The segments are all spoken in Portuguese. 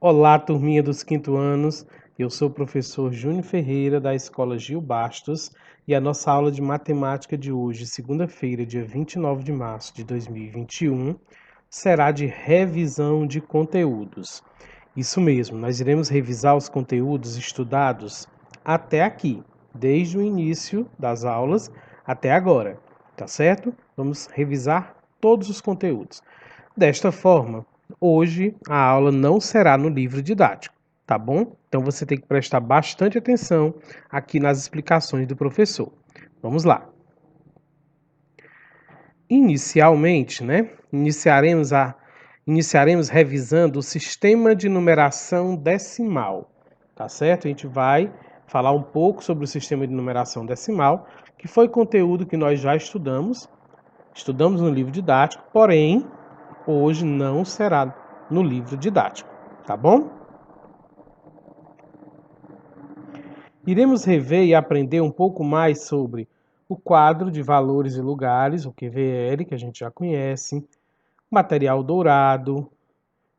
Olá, turminha dos quinto anos. Eu sou o professor Júnior Ferreira, da Escola Gil Bastos, e a nossa aula de matemática de hoje, segunda-feira, dia 29 de março de 2021, será de revisão de conteúdos. Isso mesmo, nós iremos revisar os conteúdos estudados até aqui, desde o início das aulas até agora, tá certo? Vamos revisar todos os conteúdos. Desta forma, hoje a aula não será no livro didático, tá bom? Então você tem que prestar bastante atenção aqui nas explicações do professor. Vamos lá. Inicialmente, iniciaremos revisando o sistema de numeração decimal, tá certo? A gente vai falar um pouco sobre o sistema de numeração decimal, que foi conteúdo que nós já estudamos no livro didático, porém hoje não será no livro didático, tá bom? Iremos rever e aprender um pouco mais sobre o quadro de valores e lugares, o QVL, que a gente já conhece, material dourado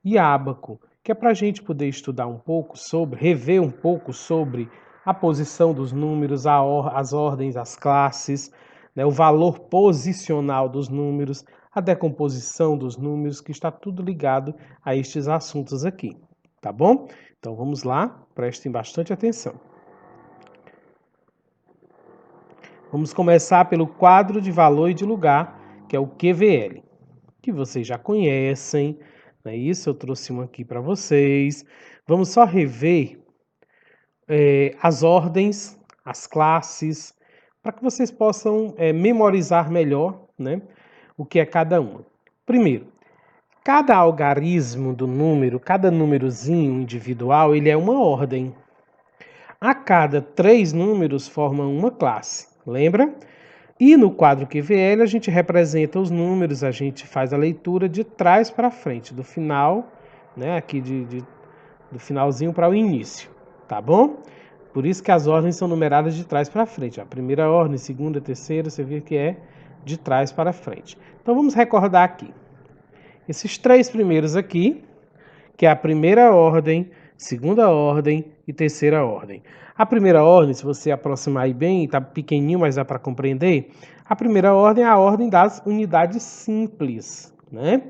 e ábaco, que é para a gente poder estudar um pouco sobre, rever um pouco sobre a posição dos números, as ordens, as classes, né, o valor posicional dos números, a decomposição dos números, que está tudo ligado a estes assuntos aqui, tá bom? Então vamos lá, prestem bastante atenção. Vamos começar pelo quadro de valor e de lugar, que é o QVL, que vocês já conhecem, não é isso? Eu trouxe um aqui para vocês. Vamos só rever as ordens, as classes, para que vocês possam memorizar melhor, né, o que é cada uma. Primeiro, cada algarismo do número, cada númerozinho individual, ele é uma ordem. A cada 3 números formam uma classe, lembra? E no quadro QVL a gente representa os números, a gente faz a leitura de trás para frente, do final, né, aqui do finalzinho para o início, tá bom? Por isso que as ordens são numeradas de trás para frente. A primeira ordem, segunda, terceira, você vê que é de trás para frente. Então vamos recordar aqui. Esses 3 primeiros aqui, que é a primeira ordem, segunda ordem e terceira ordem. A primeira ordem, se você aproximar aí bem, está pequenininho, mas dá para compreender. A primeira ordem é a ordem das unidades simples, né?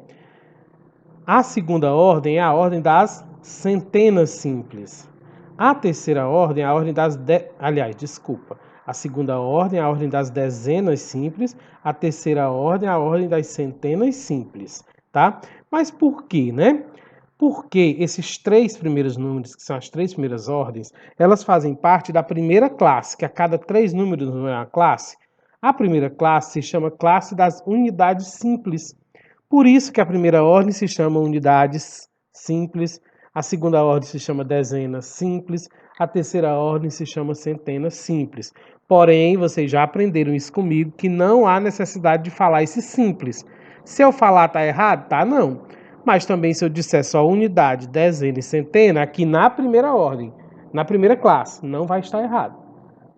A segunda ordem é a ordem das centenas simples. A terceira ordem é a ordem das... A segunda ordem é a ordem das dezenas simples. A terceira ordem é a ordem das centenas simples, tá? Mas por quê, né? Porque esses 3 primeiros números, que são as 3 primeiras ordens, elas fazem parte da primeira classe, que a cada 3 números não é uma classe. A primeira classe se chama classe das unidades simples. Por isso que a primeira ordem se chama unidades simples, a segunda ordem se chama dezenas simples, a terceira ordem se chama centenas simples. Porém, vocês já aprenderam isso comigo, que não há necessidade de falar esse simples. Se eu falar tá errado? Tá não. Mas também se eu disser só unidade, dezena e centena, aqui na primeira ordem, na primeira classe, não vai estar errado.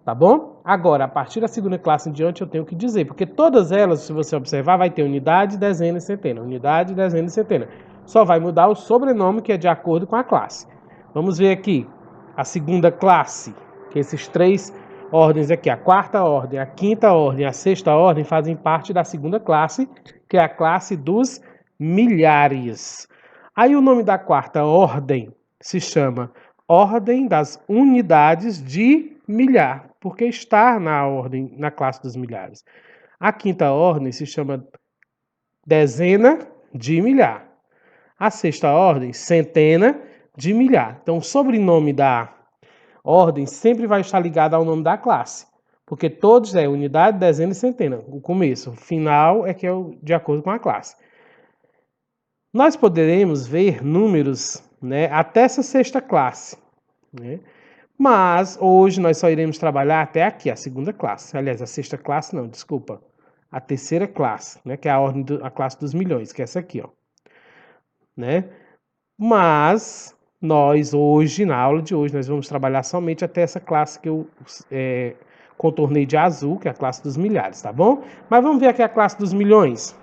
Tá bom? Agora, a partir da segunda classe em diante, eu tenho que dizer, porque todas elas, se você observar, vai ter unidade, dezena e centena. Unidade, dezena e centena. Só vai mudar o sobrenome, que é de acordo com a classe. Vamos ver aqui a segunda classe, que esses 3 ordens aqui, a quarta ordem, a quinta ordem, a sexta ordem, fazem parte da segunda classe, que é a classe dos milhares. Aí o nome da quarta ordem se chama Ordem das Unidades de Milhar, porque está na ordem, na classe dos milhares. A quinta ordem se chama dezena de milhar. A sexta ordem, centena de milhar. Então, o sobrenome da ordem sempre vai estar ligado ao nome da classe, porque todos é unidade, dezena e centena. O começo, o final é que é de acordo com a classe. Nós poderemos ver números, né, até essa sexta classe, né? Mas hoje nós só iremos trabalhar até aqui, a segunda classe. Aliás, a sexta classe não, desculpa. A terceira classe, né, que é a classe dos milhões, que é essa aqui, ó, né? Mas nós hoje, na aula de hoje, nós vamos trabalhar somente até essa classe que eu contornei de azul, que é a classe dos milhares, tá bom? Mas vamos ver aqui a classe dos milhões,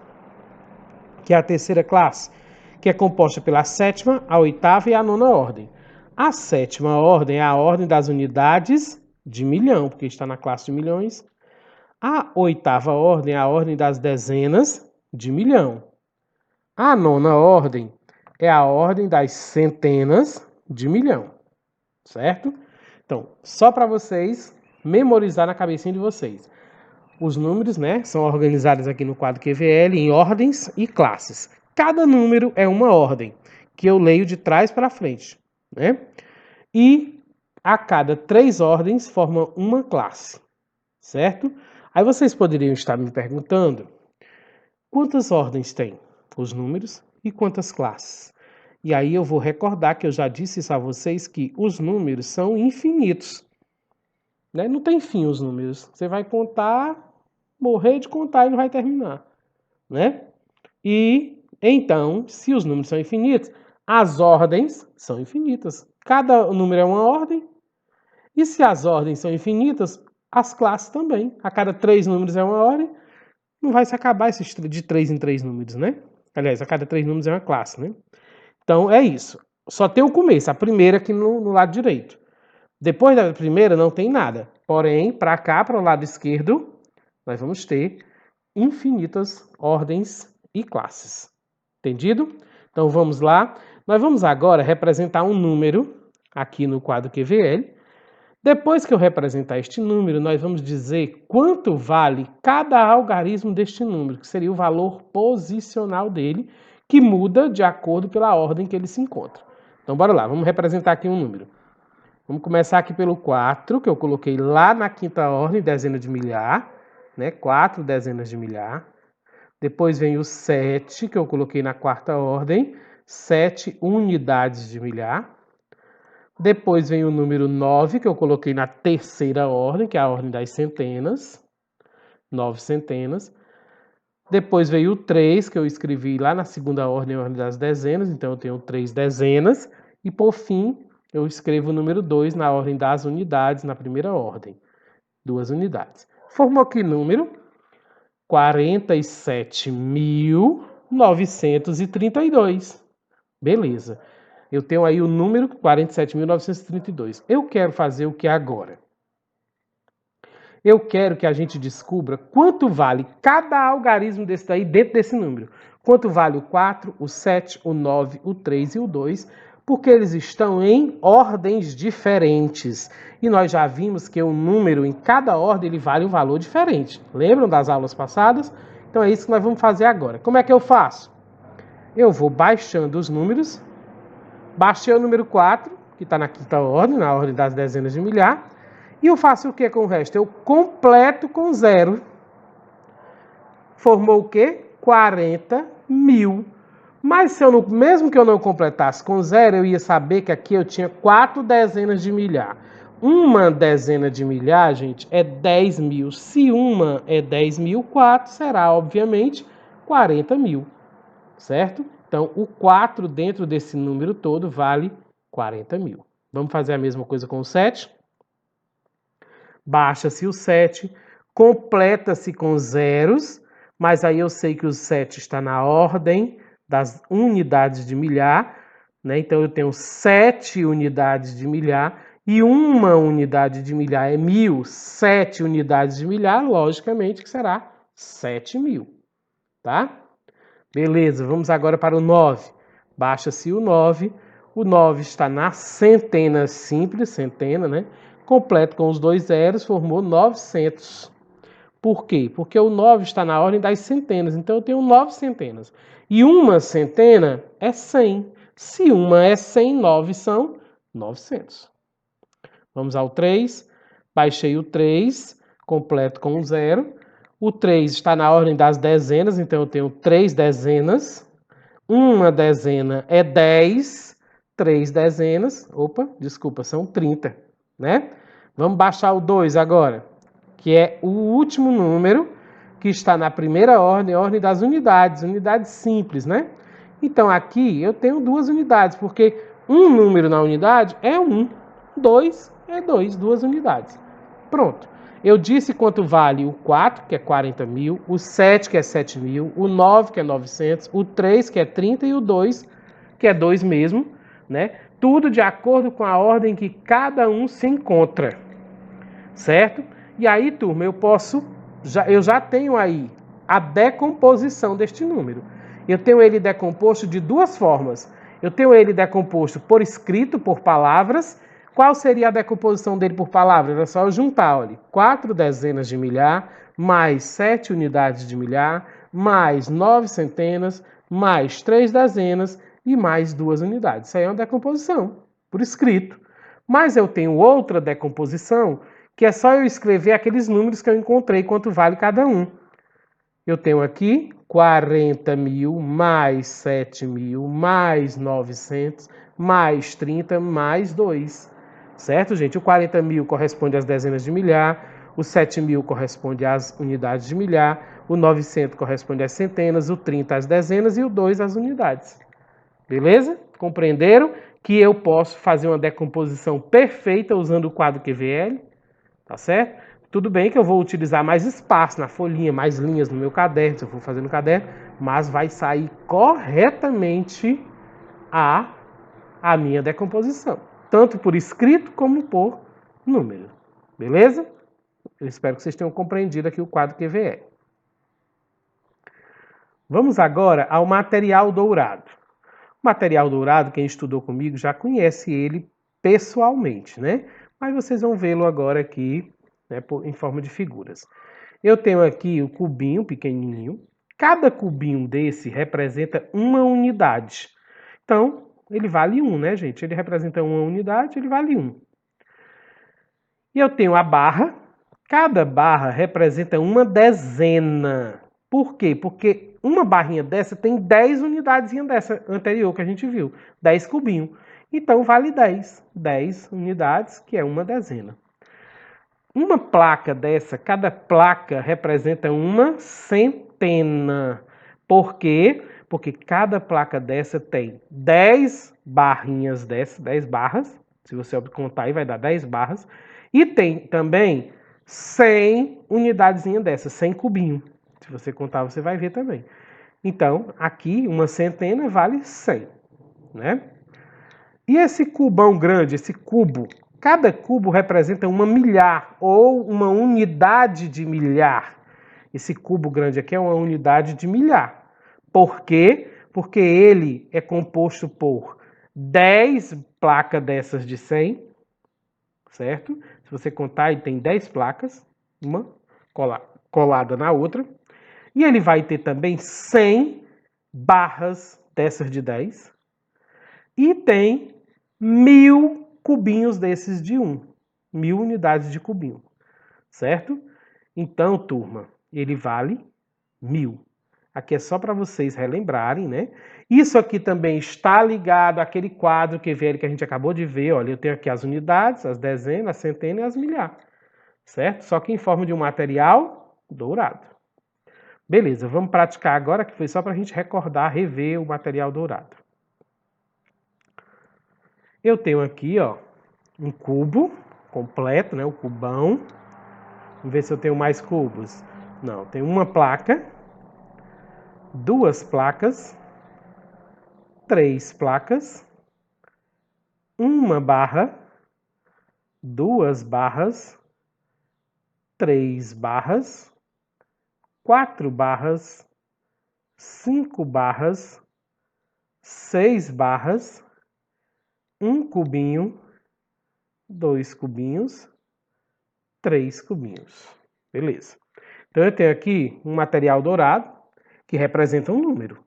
que é a terceira classe, que é composta pela sétima, a oitava e a nona ordem. A sétima ordem é a ordem das unidades de milhão, porque está na classe de milhões. A oitava ordem é a ordem das dezenas de milhão. A nona ordem é a ordem das centenas de milhão, certo? Então, só para vocês memorizar na cabecinha de vocês. Os números, né, são organizados aqui no quadro QVL em ordens e classes. Cada número é uma ordem, que eu leio de trás para frente, né? E a cada 3 ordens forma uma classe, certo? Aí vocês poderiam estar me perguntando, quantas ordens tem os números e quantas classes? E aí eu vou recordar que eu já disse isso a vocês que os números são infinitos, né? Não tem fim os números. Você vai contar, morrer de contar e não vai terminar, né? E então, se os números são infinitos, as ordens são infinitas. Cada número é uma ordem. E se as ordens são infinitas, as classes também. A cada 3 números é uma ordem. Não vai se acabar esses de 3 em 3 números, né? Aliás, a cada 3 números é uma classe, né? Então é isso. Só tem o começo, a primeira aqui no lado direito. Depois da primeira não tem nada. Porém, para cá, para o lado esquerdo, nós vamos ter infinitas ordens e classes. Entendido? Então vamos lá. Nós vamos agora representar um número aqui no quadro QVL. Depois que eu representar este número, nós vamos dizer quanto vale cada algarismo deste número, que seria o valor posicional dele, que muda de acordo pela ordem que ele se encontra. Então bora lá, vamos representar aqui um número. Vamos começar aqui pelo 4, que eu coloquei lá na quinta ordem, dezena de milhar, né? 4 dezenas de milhar. Depois vem o 7, que eu coloquei na quarta ordem, 7 unidades de milhar. Depois vem o número 9, que eu coloquei na terceira ordem, que é a ordem das centenas, 9 centenas. Depois veio o 3, que eu escrevi lá na segunda ordem, a ordem das dezenas, então eu tenho 3 dezenas. E por fim, eu escrevo o número 2 na ordem das unidades, na primeira ordem, 2 unidades. Formou que número? 47.932. Beleza. Eu tenho aí o número 47.932. Eu quero fazer o que agora? Eu quero que a gente descubra quanto vale cada algarismo desse daí dentro desse número. Quanto vale o 4, o 7, o 9, o 3 e o 2, porque eles estão em ordens diferentes. E nós já vimos que o número em cada ordem ele vale um valor diferente. Lembram das aulas passadas? Então é isso que nós vamos fazer agora. Como é que eu faço? Eu vou baixando os números. Baixei o número 4, que está na quinta ordem, na ordem das dezenas de milhar. E eu faço o que com o resto? Eu completo com 0. Formou o quê? 40.000. Mas se eu não, mesmo que eu não completasse com 0, eu ia saber que aqui eu tinha 4 dezenas de milhar. Uma dezena de milhar, gente, é 10.000. Se uma é 10.000, 4 será, obviamente, 40.000. Certo? Então, o 4 dentro desse número todo vale 40.000. Vamos fazer a mesma coisa com o 7. Baixa-se o 7, completa-se com zeros, mas aí eu sei que o 7 está na ordem das unidades de milhar, né? Então eu tenho 7 unidades de milhar e uma unidade de milhar é 1.000. 7 unidades de milhar, logicamente que será 7.000, tá? Beleza, vamos agora para o 9. Baixa-se o 9. O 9 está na centena simples, centena, né? Completo com os 2 zeros, formou 900. Por quê? Porque o 9 está na ordem das centenas, então eu tenho 9 centenas. E uma centena é 100. Se uma é 100, 9 são 900. Vamos ao 3. Baixei o 3, completo com o 0. O 3 está na ordem das dezenas, então eu tenho 3 dezenas. Uma dezena é 10, 3 dezenas. Opa, desculpa, são 30, né? Vamos baixar o 2 agora, que é o último número que está na primeira ordem, a ordem das unidades, unidades simples, né? Então aqui eu tenho 2 unidades, porque um número na unidade é 1, 2 é 2, 2 unidades. Pronto. Eu disse quanto vale o 4, que é 40.000, o 7, que é 7.000, o 9, que é 900, o 3, que é 30 e o 2, que é 2 mesmo, né? Tudo de acordo com a ordem que cada um se encontra, certo? E aí, turma, eu já tenho aí a decomposição deste número. Eu tenho ele decomposto de duas formas. Eu tenho ele decomposto por escrito, por palavras. Qual seria a decomposição dele por palavras? Era só eu juntar, olha, 4 dezenas de milhar, mais 7 unidades de milhar, mais 9 centenas, mais 3 dezenas e mais 2 unidades. Isso aí é uma decomposição, por escrito. Mas eu tenho outra decomposição, que é só eu escrever aqueles números que eu encontrei, quanto vale cada um. Eu tenho aqui 40 mil, mais 7 mil, mais 900, mais 30, mais 2. Certo, gente? O 40 mil corresponde às dezenas de milhar, o 7 mil corresponde às unidades de milhar, o 900 corresponde às centenas, o 30 às dezenas e o 2 às unidades. Beleza? Compreenderam que eu posso fazer uma decomposição perfeita usando o quadro QVL? Tá certo? Tudo bem que eu vou utilizar mais espaço na folhinha, mais linhas no meu caderno, se eu for fazer no caderno, mas vai sair corretamente a minha decomposição, tanto por escrito como por número. Beleza? Eu espero que vocês tenham compreendido aqui o quadro QVE. Vamos agora ao material dourado. O material dourado, quem estudou comigo já conhece ele pessoalmente, né? Mas vocês vão vê-lo agora aqui, né, em forma de figuras. Eu tenho aqui o cubinho pequenininho. Cada cubinho desse representa uma unidade. Então, ele vale 1, né, gente? Ele representa uma unidade, ele vale 1. E eu tenho a barra. Cada barra representa uma dezena. Por quê? Porque uma barrinha dessa tem 10 unidades dessa anterior que a gente viu. 10 cubinhos. Então, vale 10. 10 unidades, que é uma dezena. Uma placa dessa, cada placa representa uma centena. Por quê? Porque cada placa dessa tem 10 barrinhas dessas, 10 barras. Se você contar aí, vai dar 10 barras. E tem também 100 unidadezinhas dessas, 100 cubinhos. Se você contar, você vai ver também. Então, aqui, uma centena vale 100, né? E esse cubão grande, esse cubo, cada cubo representa uma milhar ou uma unidade de milhar. Esse cubo grande aqui é uma unidade de milhar. Por quê? Porque ele é composto por 10 placas dessas de 100, certo? Se você contar, ele tem 10 placas, uma colada na outra. E ele vai ter também 100 barras dessas de 10. E tem 1000 cubinhos desses de 1. 1000 unidades de cubinho. Certo? Então, turma, ele vale 1000. Aqui é só para vocês relembrarem, né? Isso aqui também está ligado àquele quadro QVL que a gente acabou de ver. Olha, eu tenho aqui as unidades, as dezenas, as centenas e as milhares. Certo? Só que em forma de um material dourado. Beleza, vamos praticar agora, que foi só para a gente recordar, rever o material dourado. Eu tenho aqui, ó, um cubo completo, né? O cubão. Vamos ver se eu tenho mais cubos. Não, tem uma placa, 2 placas, 3 placas, uma barra, 2 barras, 3 barras, 4 barras, 5 barras, 6 barras, 1 cubinho, 2 cubinhos, 3 cubinhos. Beleza. Então eu tenho aqui um material dourado que representa um número.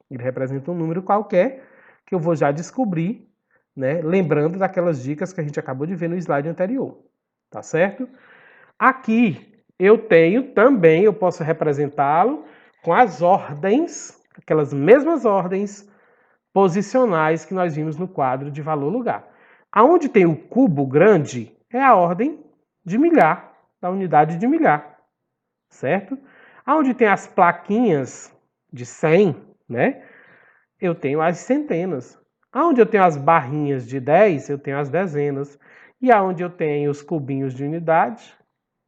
Ele representa um número qualquer que eu vou já descobrir, né? Lembrando daquelas dicas que a gente acabou de ver no slide anterior. Tá certo? Aqui eu tenho também, eu posso representá-lo com as ordens, aquelas mesmas ordens posicionais que nós vimos no quadro de valor-lugar. Aonde tem o cubo grande é a ordem de milhar, da unidade de milhar, certo? Aonde tem as plaquinhas de 100, né? Eu tenho as centenas. Aonde eu tenho as barrinhas de 10, eu tenho as dezenas. E aonde eu tenho os cubinhos de unidade,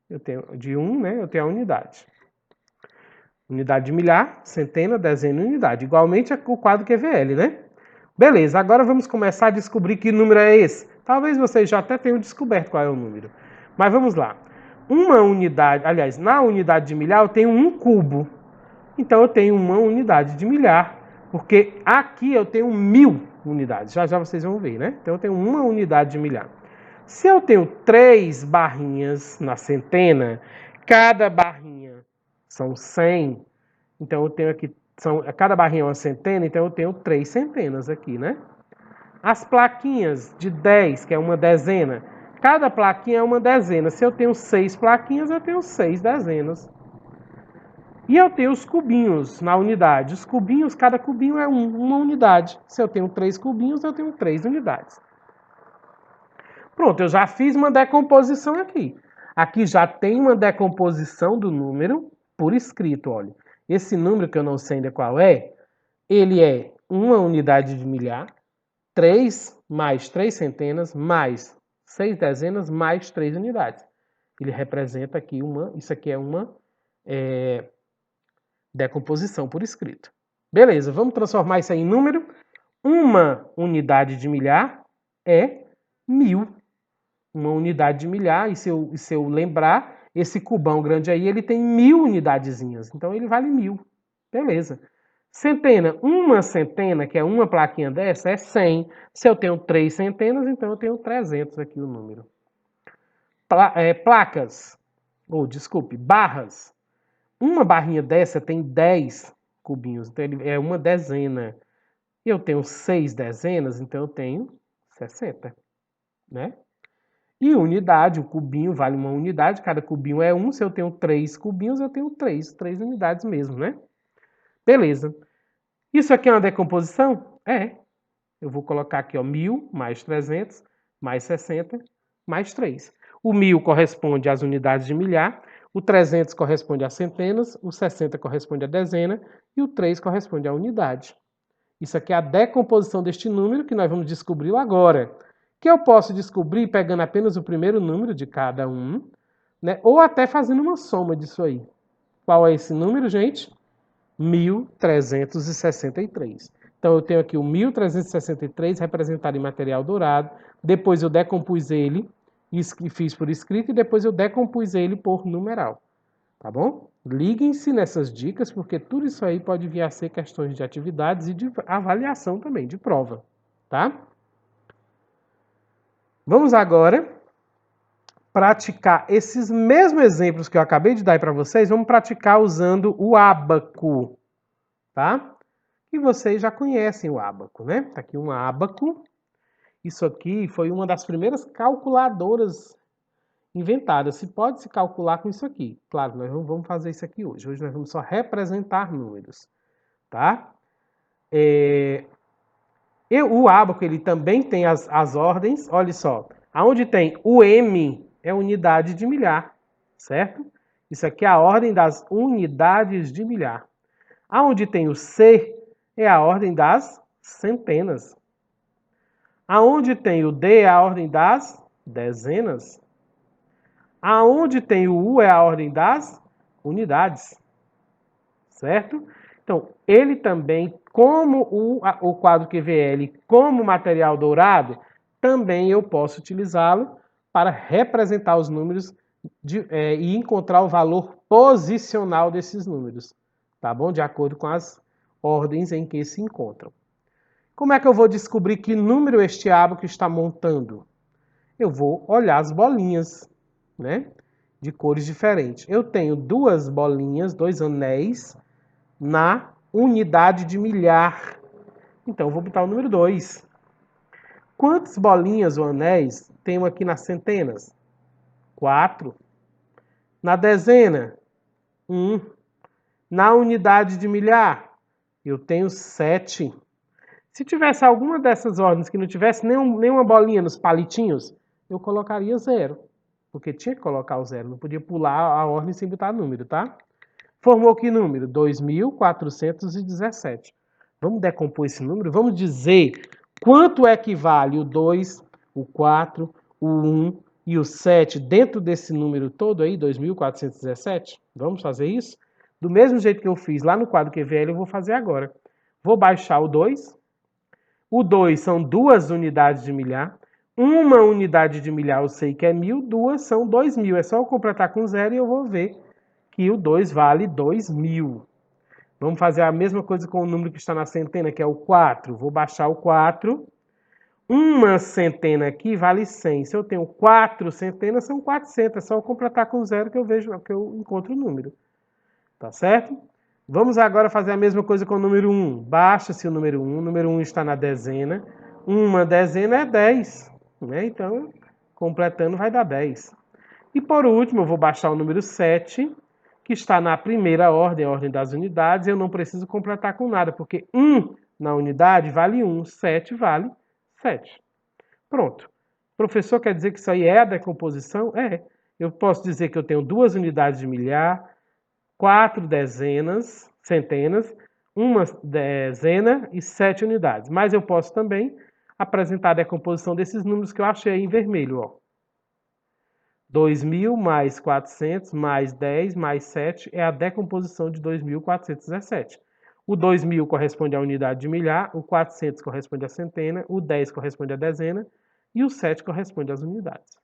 eu tenho de 1, né? Eu tenho a unidade. Unidade de milhar, centena, dezena e unidade. Igualmente o quadro QVL, né? Beleza, agora vamos começar a descobrir que número é esse. Talvez vocês já até tenham descoberto qual é o número. Mas vamos lá. Uma unidade, aliás, na unidade de milhar eu tenho um cubo. Então eu tenho uma unidade de milhar, porque aqui eu tenho 1000 unidades. Já já vocês vão ver, né? Então eu tenho uma unidade de milhar. Se eu tenho 3 barrinhas na centena, cada barrinha são 100. Então eu tenho aqui, cada barrinha é uma centena, então eu tenho 3 centenas aqui, né? As plaquinhas de 10, que é uma dezena, cada plaquinha é uma dezena. Se eu tenho 6 plaquinhas, eu tenho 6 dezenas. E eu tenho os cubinhos na unidade. Os cubinhos, cada cubinho é uma unidade. Se eu tenho 3 cubinhos, eu tenho 3 unidades. Pronto, eu já fiz uma decomposição aqui. Aqui já tem uma decomposição do número por escrito, olha. Esse número que eu não sei ainda qual é, ele é uma unidade de milhar, 3 mais 3 centenas, mais 6 dezenas, mais 3 unidades. Ele representa aqui isso aqui é uma decomposição por escrito. Beleza, vamos transformar isso aí em número. Uma unidade de milhar é 1000. Uma unidade de milhar, e se eu lembrar, esse cubão grande aí, ele tem 1000 unidadezinhas. Então, ele vale 1000. Beleza. Centena. Uma centena, que é uma plaquinha dessa, é 100. Se eu tenho 3 centenas, então eu tenho 300 aqui o número. Placas. Desculpe, barras. Uma barrinha dessa tem 10 cubinhos, então ele é uma dezena. E eu tenho 6 dezenas, então eu tenho 60, né? E unidade, o cubinho vale uma unidade, cada cubinho é 1. Se eu tenho 3 cubinhos, eu tenho 3 unidades mesmo, né? Beleza. Isso aqui é uma decomposição? É. Eu vou colocar aqui, ó, 1000 mais 300 mais 60 mais 3. O 1000 corresponde às unidades de milhar, o 300 corresponde a centenas, o 60 corresponde a dezena e o 3 corresponde à unidade. Isso aqui é a decomposição deste número que nós vamos descobrir agora. Que eu posso descobrir pegando apenas o primeiro número de cada um, né? Ou até fazendo uma soma disso aí. Qual é esse número, gente? 1363. Então eu tenho aqui o 1363 representado em material dourado. Depois eu decompus ele e fiz por escrito e depois eu decompus ele por numeral. Tá bom? Liguem-se nessas dicas, porque tudo isso aí pode vir a ser questões de atividades e de avaliação também, de prova. Tá? Vamos agora praticar esses mesmos exemplos que eu acabei de dar para vocês, vamos praticar usando o ábaco, tá? E vocês já conhecem o ábaco, né? Tá aqui um ábaco. Isso aqui foi uma das primeiras calculadoras inventadas. Se pode se calcular com isso aqui. Claro, nós não vamos fazer isso aqui hoje. Hoje nós vamos só representar números, tá? O ábaco, ele também tem as ordens, olha só. Aonde tem o M é unidade de milhar, certo? Isso aqui é a ordem das unidades de milhar. Aonde tem o C é a ordem das centenas. Aonde tem o D é a ordem das dezenas. Aonde tem o U é a ordem das unidades, certo? Então, ele também, como o quadro QVL, como material dourado, também eu posso utilizá-lo para representar os números e encontrar o valor posicional desses números, tá bom? De acordo com as ordens em que se encontram. Como é que eu vou descobrir que número este ábaco está montando? Eu vou olhar as bolinhas, né? De cores diferentes. Eu tenho duas bolinhas, dois anéis, na unidade de milhar. Então, eu vou botar o número 2. Quantas bolinhas ou anéis tenho aqui nas centenas? 4. Na dezena? 1. Na unidade de milhar? Eu tenho 7. Se tivesse alguma dessas ordens que não tivesse nenhuma bolinha nos palitinhos, eu colocaria 0. Porque tinha que colocar o 0. Não podia pular a ordem sem botar número, tá? Formou que número? 2.417. Vamos decompor esse número? Vamos dizer quanto equivale o 2, o 4, o 1 e o 7 dentro desse número todo aí, 2.417? Vamos fazer isso? Do mesmo jeito que eu fiz lá no quadro QVL, eu vou fazer agora. Vou baixar o 2, O 2 são 2 unidades de milhar. Uma unidade de milhar eu sei que é 1.000, 2 são 2.000. É só eu completar com 0 e eu vou ver que o 2 vale 2.000. Vamos fazer a mesma coisa com o número que está na centena, que é o 4. Vou baixar o 4. Uma centena aqui vale 100. Se eu tenho 4 centenas, são 400. É só eu completar com 0 que eu vejo, que eu encontro o número. Tá certo? Vamos agora fazer a mesma coisa com o número 1. Baixa-se o número 1. O número 1 está na dezena. Uma dezena é 10. Né? Então, completando vai dar 10. E por último, eu vou baixar o número 7, que está na primeira ordem, a ordem das unidades. Eu não preciso completar com nada, porque 1 na unidade vale 1, 7 vale 7. Pronto. Professor, quer dizer que isso aí é a decomposição? É. Eu posso dizer que eu tenho 2 unidades de milhar, 4 dezenas, centenas, uma dezena e 7 unidades. Mas eu posso também apresentar a decomposição desses números que eu achei aí em vermelho. Ó. 2.000 mais 400 mais 10 mais 7 é a decomposição de 2.417. O 2.000 corresponde à unidade de milhar, o 400 corresponde à centena, o 10 corresponde à dezena e o 7 corresponde às unidades.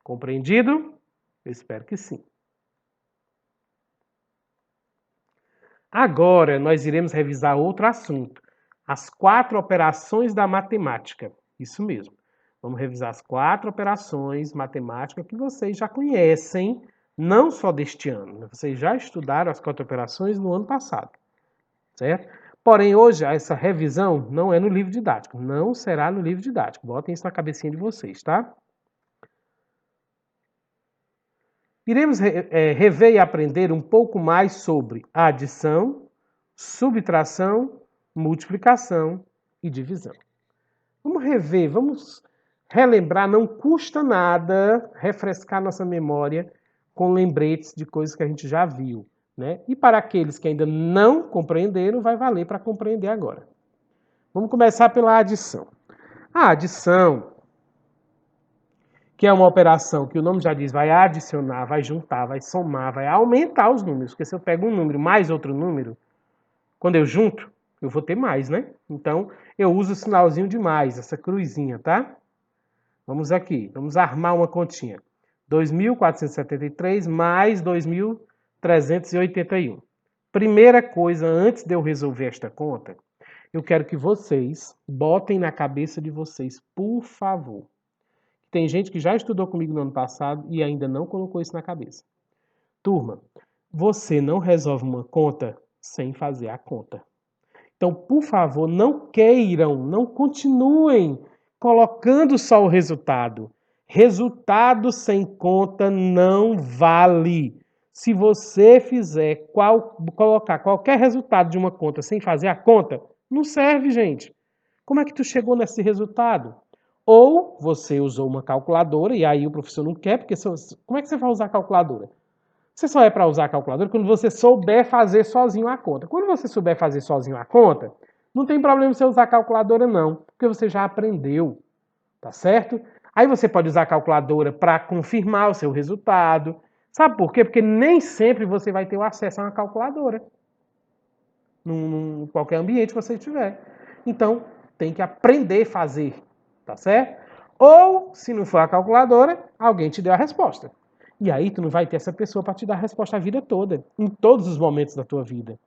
Compreendido? Eu espero que sim. Agora, nós iremos revisar outro assunto. As 4 operações da matemática. Isso mesmo. Vamos revisar as 4 operações matemáticas que vocês já conhecem, não só deste ano. Vocês já estudaram as 4 operações no ano passado. Certo? Porém, hoje, essa revisão não é no livro didático. Não será no livro didático. Botem isso na cabecinha de vocês, tá? Iremos rever e aprender um pouco mais sobre adição, subtração, multiplicação e divisão. Vamos rever, vamos relembrar, não custa nada refrescar nossa memória com lembretes de coisas que a gente já viu, né? E para aqueles que ainda não compreenderam, vai valer para compreender agora. Vamos começar pela adição. A adição, que é uma operação que o nome já diz, vai adicionar, vai juntar, vai somar, vai aumentar os números. Porque se eu pego um número mais outro número, quando eu junto, eu vou ter mais, né? Então, eu uso o sinalzinho de mais, essa cruzinha, tá? Vamos aqui, vamos armar uma continha. 2.473 mais 2.381. Primeira coisa, antes de eu resolver esta conta, eu quero que vocês botem na cabeça de vocês, por favor. Tem gente que já estudou comigo no ano passado e ainda não colocou isso na cabeça. Turma, você não resolve uma conta sem fazer a conta. Então, por favor, não queiram, não continuem colocando só o resultado. Resultado sem conta não vale. Se você fizer colocar qualquer resultado de uma conta sem fazer a conta, não serve, gente. Como é que tu chegou nesse resultado? Ou você usou uma calculadora e aí o professor não quer, porque como é que você vai usar a calculadora? Você só é para usar a calculadora quando você souber fazer sozinho a conta. Quando você souber fazer sozinho a conta, não tem problema você usar a calculadora não, porque você já aprendeu, tá certo? Aí você pode usar a calculadora para confirmar o seu resultado. Sabe por quê? Porque nem sempre você vai ter o acesso a uma calculadora. Em qualquer ambiente que você estiver. Então, tem que aprender a fazer, tá certo? Ou, se não for a calculadora, alguém te deu a resposta. E aí tu não vai ter essa pessoa para te dar a resposta a vida toda, em todos os momentos da tua vida.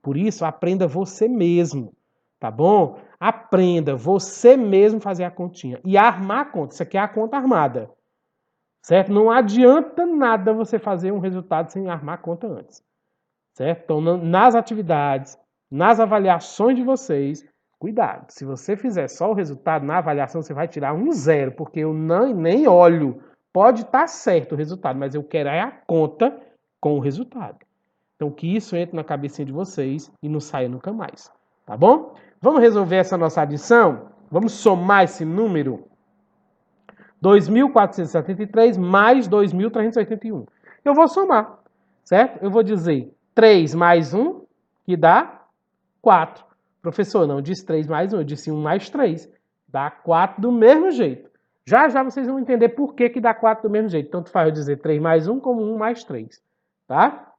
Por isso, aprenda você mesmo, tá bom? Aprenda você mesmo fazer a continha e armar a conta. Isso aqui é a conta armada, certo? Não adianta nada você fazer um resultado sem armar a conta antes, certo? Então, nas atividades, nas avaliações de vocês, cuidado. Se você fizer só o resultado na avaliação, você vai tirar um 0, porque eu nem olho. Pode estar certo o resultado, mas eu quero é a conta com o resultado. Então, que isso entre na cabecinha de vocês e não saia nunca mais. Tá bom? Vamos resolver essa nossa adição? Vamos somar esse número? 2.473 mais 2.381. Eu vou somar, certo? Eu vou dizer 3 mais 1, que dá 4. Professor, não disse 3 mais 1, eu disse 1 mais 3. Dá 4 do mesmo jeito. Já já vocês vão entender por que dá 4 do mesmo jeito. Tanto faz eu dizer 3 mais 1 como 1 mais 3. Tá?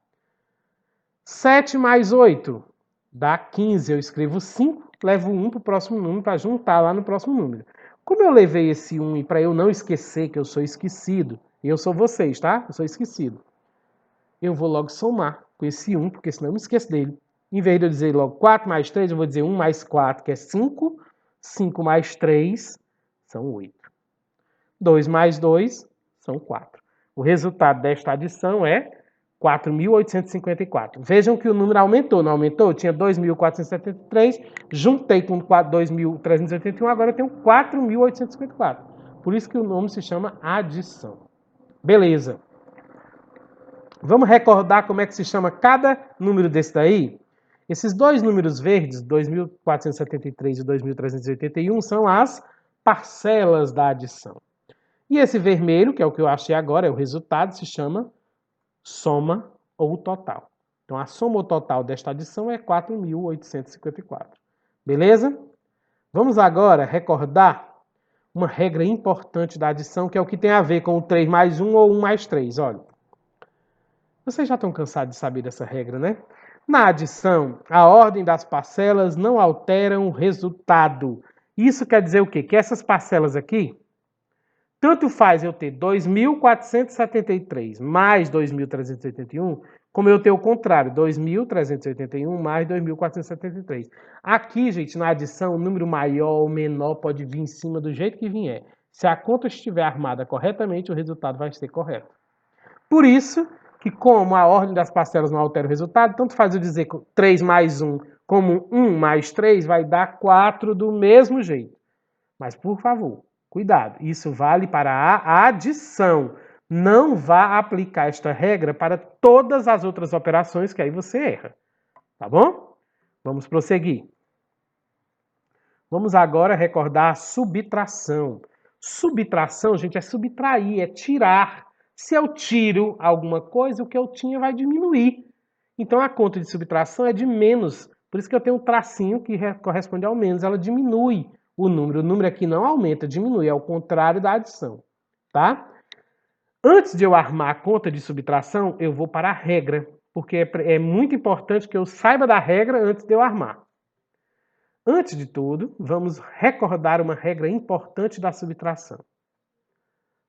7 mais 8 dá 15. Eu escrevo 5 levo 1 para o próximo número para juntar lá no próximo número. Como eu levei esse 1 e para eu não esquecer que eu sou esquecido, e eu sou vocês, tá? Eu sou esquecido. Eu vou logo somar com esse 1, porque senão eu me esqueço dele. Em vez de eu dizer logo 4 mais 3, eu vou dizer 1 mais 4, que é 5. 5 mais 3 são 8. 2 mais 2 são 4. O resultado desta adição é 4.854. Vejam que o número aumentou, não aumentou? Eu tinha 2.473, juntei com 2.381, agora eu tenho 4.854. Por isso que o nome se chama adição. Beleza. Vamos recordar como é que se chama cada número desse daí? Esses dois números verdes, 2.473 e 2.381, são as parcelas da adição. E esse vermelho, que é o que eu achei agora, é o resultado, se chama soma ou total. Então, a soma ou total desta adição é 4.854. Beleza? Vamos agora recordar uma regra importante da adição, que é o que tem a ver com o 3 mais 1 ou 1 mais 3. Olha, vocês já estão cansados de saber dessa regra, né? Na adição, a ordem das parcelas não altera o resultado. Isso quer dizer o quê? Que essas parcelas aqui, tanto faz eu ter 2.473 mais 2.381, como eu ter o contrário, 2.381 mais 2.473. Aqui, gente, na adição, o número maior ou menor pode vir em cima do jeito que vier. Se a conta estiver armada corretamente, o resultado vai ser correto. Por isso que, como a ordem das parcelas não altera o resultado, tanto faz eu dizer 3 mais 1 como 1 mais 3 vai dar 4 do mesmo jeito. Mas, por favor, cuidado, isso vale para a adição. Não vá aplicar esta regra para todas as outras operações, que aí você erra. Tá bom? Vamos prosseguir. Vamos agora recordar a subtração. Subtração, gente, é subtrair, é tirar. Se eu tiro alguma coisa, o que eu tinha vai diminuir. Então, a conta de subtração é de menos. Por isso que eu tenho um tracinho que corresponde ao menos. Ela diminui o número. O número aqui não aumenta, diminui. É o contrário da adição. Tá? Antes de eu armar a conta de subtração, eu vou para a regra. Porque é muito importante que eu saiba da regra antes de eu armar. Antes de tudo, vamos recordar uma regra importante da subtração.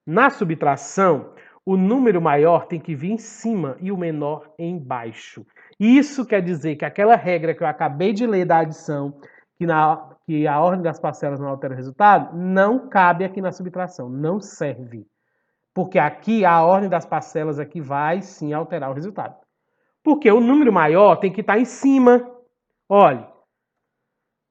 Na subtração, o número maior tem que vir em cima e o menor embaixo. Isso quer dizer que aquela regra que eu acabei de ler da adição, que a ordem das parcelas não altera o resultado, não cabe aqui na subtração, não serve. Porque aqui a ordem das parcelas aqui vai sim alterar o resultado. Porque o número maior tem que estar em cima. Olha,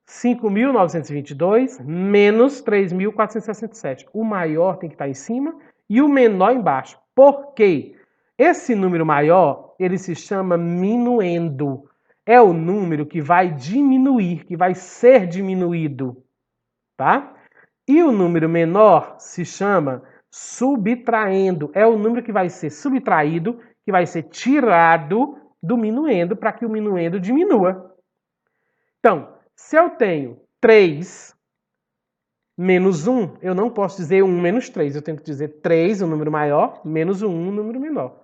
5.922 menos 3.467. O maior tem que estar em cima e o menor embaixo. Por quê? Esse número maior, ele se chama minuendo. É o número que vai diminuir, que vai ser diminuído, tá? E o número menor se chama subtraendo. É o número que vai ser subtraído, que vai ser tirado do minuendo para que o minuendo diminua. Então, se eu tenho 3 menos 1, eu não posso dizer 1 menos 3. Eu tenho que dizer 3, o número maior, menos 1, o número menor.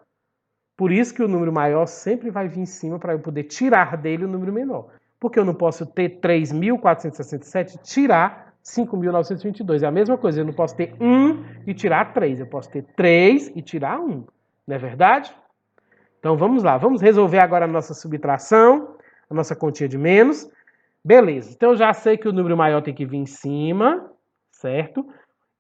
Por isso que o número maior sempre vai vir em cima para eu poder tirar dele o número menor. Porque eu não posso ter 3.467 e tirar 5.922. É a mesma coisa, eu não posso ter 1 e tirar 3. Eu posso ter 3 e tirar 1. Não é verdade? Então vamos lá, vamos resolver agora a nossa subtração, a nossa continha de menos. Beleza, então eu já sei que o número maior tem que vir em cima, certo?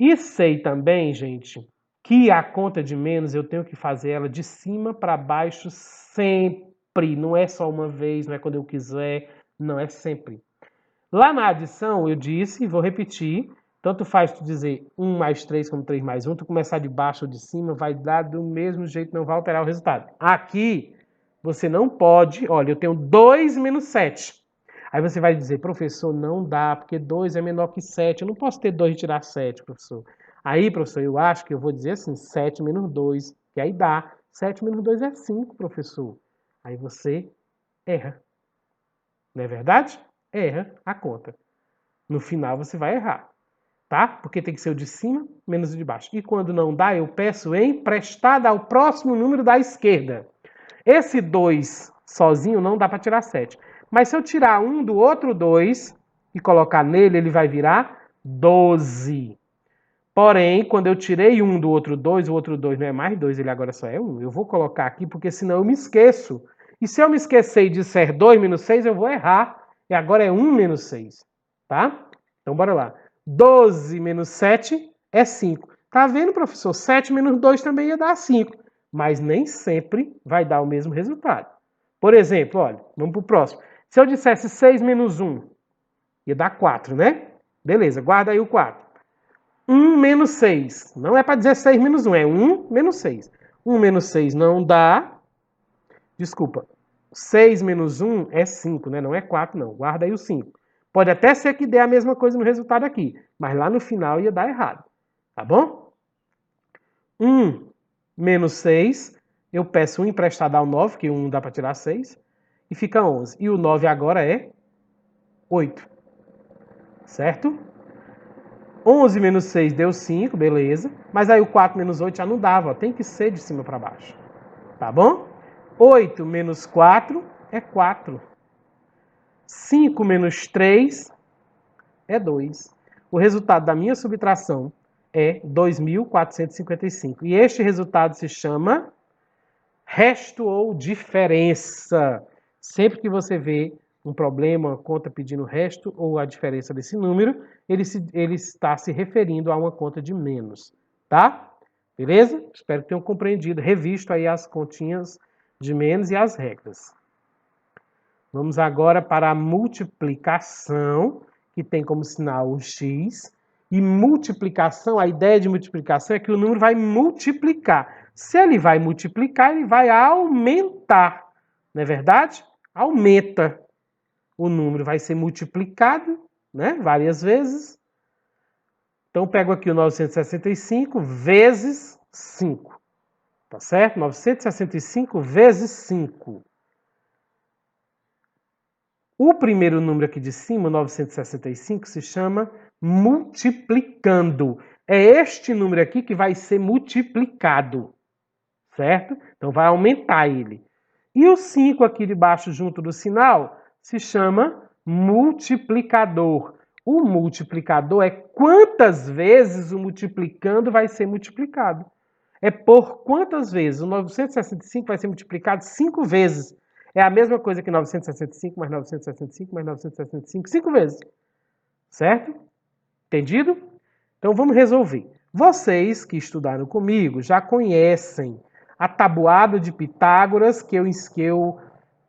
E sei também, gente, que a conta de menos eu tenho que fazer ela de cima para baixo sempre. Não é só uma vez, não é quando eu quiser, não é sempre. Lá na adição eu disse, e vou repetir, tanto faz tu dizer 1 mais 3 como 3 mais 1, tu começar de baixo ou de cima, vai dar do mesmo jeito, não vai alterar o resultado. Aqui, você não pode, olha, eu tenho 2 menos 7. Aí você vai dizer, professor, não dá, porque 2 é menor que 7. Eu não posso ter 2 e tirar 7, professor. Aí, professor, eu acho que eu vou dizer assim, 7 menos 2, que aí dá. 7 menos 2 é 5, professor. Aí você erra. Não é verdade? Erra a conta. No final você vai errar, tá? Porque tem que ser o de cima menos o de baixo. E quando não dá, eu peço emprestada ao próximo número da esquerda. Esse 2 sozinho não dá para tirar 7. Mas se eu tirar um do outro 2, e colocar nele, ele vai virar 12. Porém, quando eu tirei um do outro 2, o outro 2 não é mais 2, ele agora só é 1. Eu vou colocar aqui porque senão eu me esqueço. E se eu me esquecer e disser 2 menos 6, eu vou errar. E agora é 1 menos 6. Tá? Então, bora lá. 12 menos 7 é 5. Tá vendo, professor? 7 menos 2 também ia dar 5. Mas nem sempre vai dar o mesmo resultado. Por exemplo, olha, vamos para o próximo. Se eu dissesse 6 menos 1, ia dar 4, né? Beleza, guarda aí o 4. 1 menos 6. Não é para dizer 6 menos 1, é 1 menos 6. 1 menos 6 não dá. Desculpa. 6 menos 1 é 5, né? Não é 4, não. Guarda aí o 5. Pode até ser que dê a mesma coisa no resultado aqui, mas lá no final ia dar errado. Tá bom? 1 menos 6, eu peço 1 emprestado ao 9, que 1 dá para tirar 6, e fica 11. E o 9 agora é 8. Certo? 11 menos 6 deu 5, beleza. Mas aí o 4 menos 8 já não dava, ó. Tem que ser de cima para baixo. Tá bom? 8 menos 4 é 4. 5 menos 3 é 2. O resultado da minha subtração é 2.455. E este resultado se chama resto ou diferença. Sempre que você vê um problema, uma conta pedindo resto ou a diferença desse número, ele está se referindo a uma conta de menos, tá? Beleza? Espero que tenham compreendido, revisto aí as continhas de menos e as regras. Vamos agora para a multiplicação, que tem como sinal o x. E multiplicação, a ideia de multiplicação é que o número vai multiplicar. Se ele vai multiplicar, ele vai aumentar. Não é verdade? Aumenta. O número vai ser multiplicado, né, várias vezes. Então, pego aqui o 965 vezes 5. Tá certo? 965 vezes 5. O primeiro número aqui de cima, 965, se chama multiplicando. É este número aqui que vai ser multiplicado, certo? Então vai aumentar ele. E o 5 aqui de baixo, junto do sinal, se chama multiplicador. O multiplicador é quantas vezes o multiplicando vai ser multiplicado. É por quantas vezes? O 965 vai ser multiplicado 5 vezes. É a mesma coisa que 965 mais 965 mais 965, 5 vezes. Certo? Entendido? Então vamos resolver. Vocês que estudaram comigo já conhecem a tabuada de Pitágoras que eu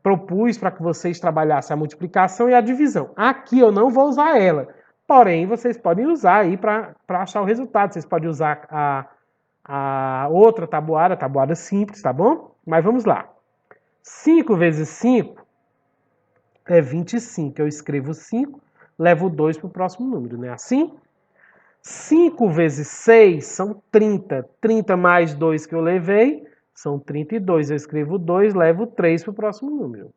propus para que vocês trabalhassem a multiplicação e a divisão. Aqui eu não vou usar ela. Porém, vocês podem usar aí para achar o resultado. Vocês podem usar a outra tabuada, a tabuada simples, tá bom? Mas vamos lá. 5 vezes 5 é 25. Eu escrevo 5, levo 2 para o próximo número, não é assim? 5 vezes 6 são 30. 30 mais 2 que eu levei são 32. Eu escrevo 2, levo 3 para o próximo número.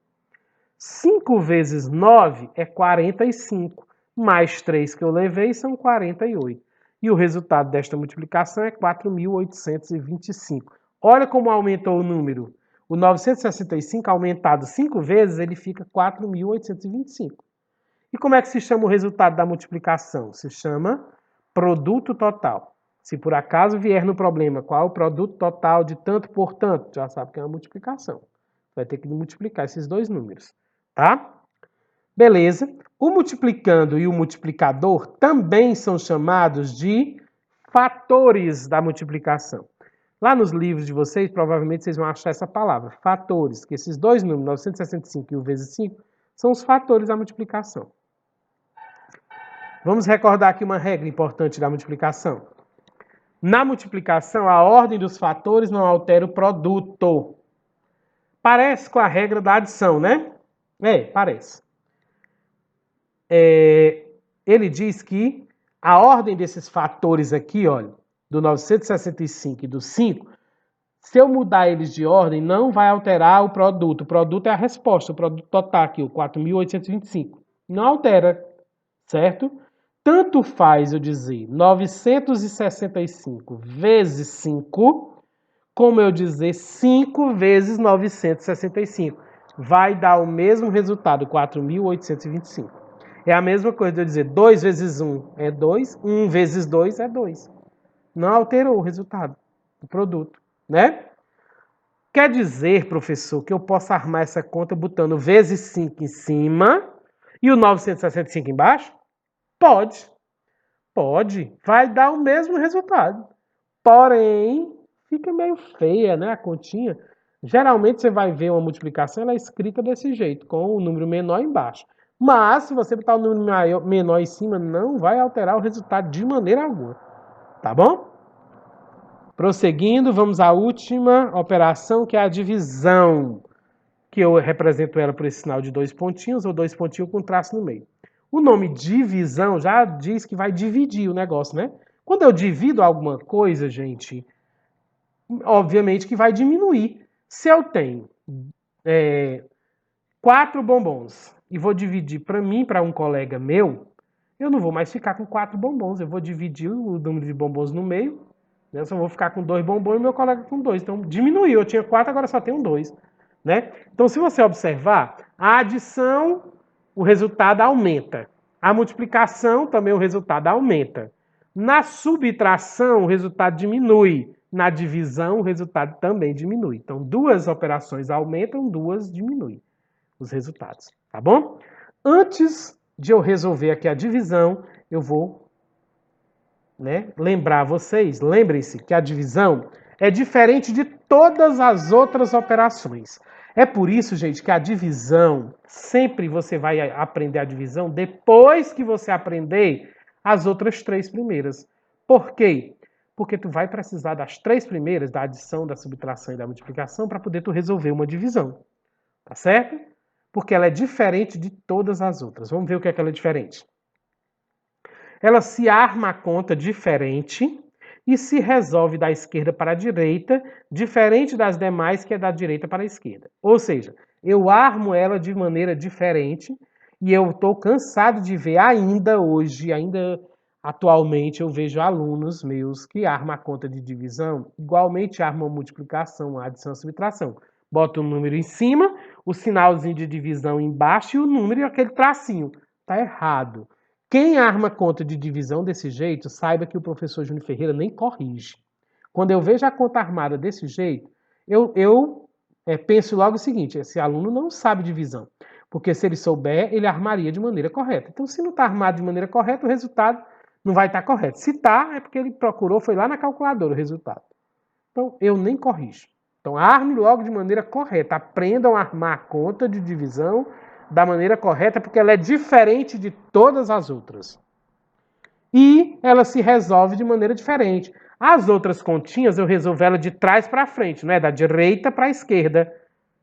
5 vezes 9 é 45. Mais 3 que eu levei são 48. E o resultado desta multiplicação é 4.825. Olha como aumentou o número. O 965 aumentado 5 vezes, ele fica 4.825. E como é que se chama o resultado da multiplicação? Se chama produto total. Se por acaso vier no problema qual é o produto total de tanto por tanto, já sabe que é uma multiplicação. Vai ter que multiplicar esses dois números, tá? Beleza. O multiplicando e o multiplicador também são chamados de fatores da multiplicação. Lá nos livros de vocês, provavelmente vocês vão achar essa palavra, fatores, que esses dois números, 965 e o vezes 5, são os fatores da multiplicação. Vamos recordar aqui uma regra importante da multiplicação. Na multiplicação, a ordem dos fatores não altera o produto. Parece com a regra da adição, né? Parece. Ele diz que a ordem desses fatores aqui, olha, do 965 e do 5, se eu mudar eles de ordem, não vai alterar o produto. O produto é a resposta, o produto total aqui, o 4.825. Não altera, certo? Tanto faz eu dizer 965 vezes 5, como eu dizer 5 vezes 965. Vai dar o mesmo resultado, 4.825. É a mesma coisa de eu dizer 2 vezes 1 é 2, 1 vezes 2 é 2. Não alterou o resultado do produto, né? Quer dizer, professor, que eu posso armar essa conta botando vezes 5 em cima e o 965 embaixo? Pode, pode. Vai dar o mesmo resultado. Porém, fica meio feia, né, a continha. Geralmente você vai ver uma multiplicação, ela é escrita desse jeito, com o número menor embaixo. Mas, se você botar o número menor em cima, não vai alterar o resultado de maneira alguma. Tá bom? Prosseguindo, vamos à última operação, que é a divisão, que eu represento ela por esse sinal de 2 pontinhos ou 2 pontinhos com traço no meio. O nome divisão já diz que vai dividir o negócio, né? Quando eu divido alguma coisa, gente, obviamente que vai diminuir. Se eu tenho 4 bombons e vou dividir para mim, para um colega meu, eu não vou mais ficar com 4 bombons. Eu vou dividir o número de bombons no meio. Eu só vou ficar com 2 bombons e meu colega com 2. Então diminuiu. Eu tinha 4, agora só tenho 2. Né? Então, se você observar, a adição, o resultado aumenta. A multiplicação, também o resultado aumenta. Na subtração, o resultado diminui. Na divisão, o resultado também diminui. Então, 2 operações aumentam, 2 diminuem os resultados. Tá bom? Antes de eu resolver aqui a divisão, eu vou lembrar vocês, lembrem-se que a divisão é diferente de todas as outras operações. É por isso, gente, que a divisão, sempre você vai aprender a divisão depois que você aprender as outras 3 primeiras. Por quê? Porque tu vai precisar das 3 primeiras, da adição, da subtração e da multiplicação, para poder tu resolver uma divisão. Tá certo? Porque ela é diferente de todas as outras. Vamos ver o que é que ela é diferente. Ela se arma a conta diferente e se resolve da esquerda para a direita, diferente das demais que é da direita para a esquerda. Ou seja, eu armo ela de maneira diferente e eu estou cansado de ver ainda hoje, ainda atualmente, eu vejo alunos meus que armam a conta de divisão, igualmente armam a multiplicação, a adição e a subtração. Bota o número em cima, o sinalzinho de divisão embaixo e o número e aquele tracinho. Tá errado. Quem arma conta de divisão desse jeito, saiba que o professor Júnior Ferreira nem corrige. Quando eu vejo a conta armada desse jeito, eu penso logo o seguinte: esse aluno não sabe divisão. Porque se ele souber, ele armaria de maneira correta. Então, se não está armado de maneira correta, o resultado não vai estar correto. Se está, é porque ele procurou, foi lá na calculadora o resultado. Então, eu nem corrijo. Então, arme logo de maneira correta. Aprendam a armar a conta de divisão da maneira correta, porque ela é diferente de todas as outras. E ela se resolve de maneira diferente. As outras continhas eu resolvo ela de trás para frente, não é? Da direita para a esquerda.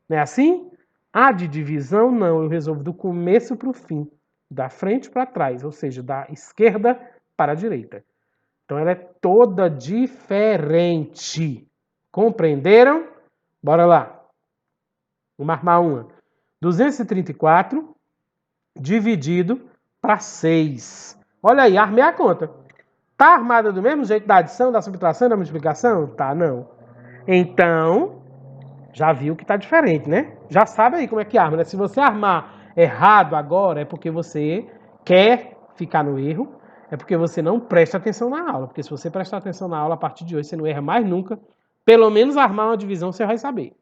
Não é assim? A de divisão, não. Eu resolvo do começo para o fim. Da frente para trás, ou seja, da esquerda para a direita. Então ela é toda diferente. Compreenderam? Bora lá. Vamos armar uma. 234 dividido para 6. Olha aí, armei a conta. Tá armada do mesmo jeito da adição, da subtração e da multiplicação? Tá, não. Então, já viu que tá diferente, né? Já sabe aí como é que arma, né? Se você armar errado agora, é porque você quer ficar no erro, é porque você não presta atenção na aula. Porque se você prestar atenção na aula, a partir de hoje, você não erra mais nunca. Pelo menos armar uma divisão você vai saber.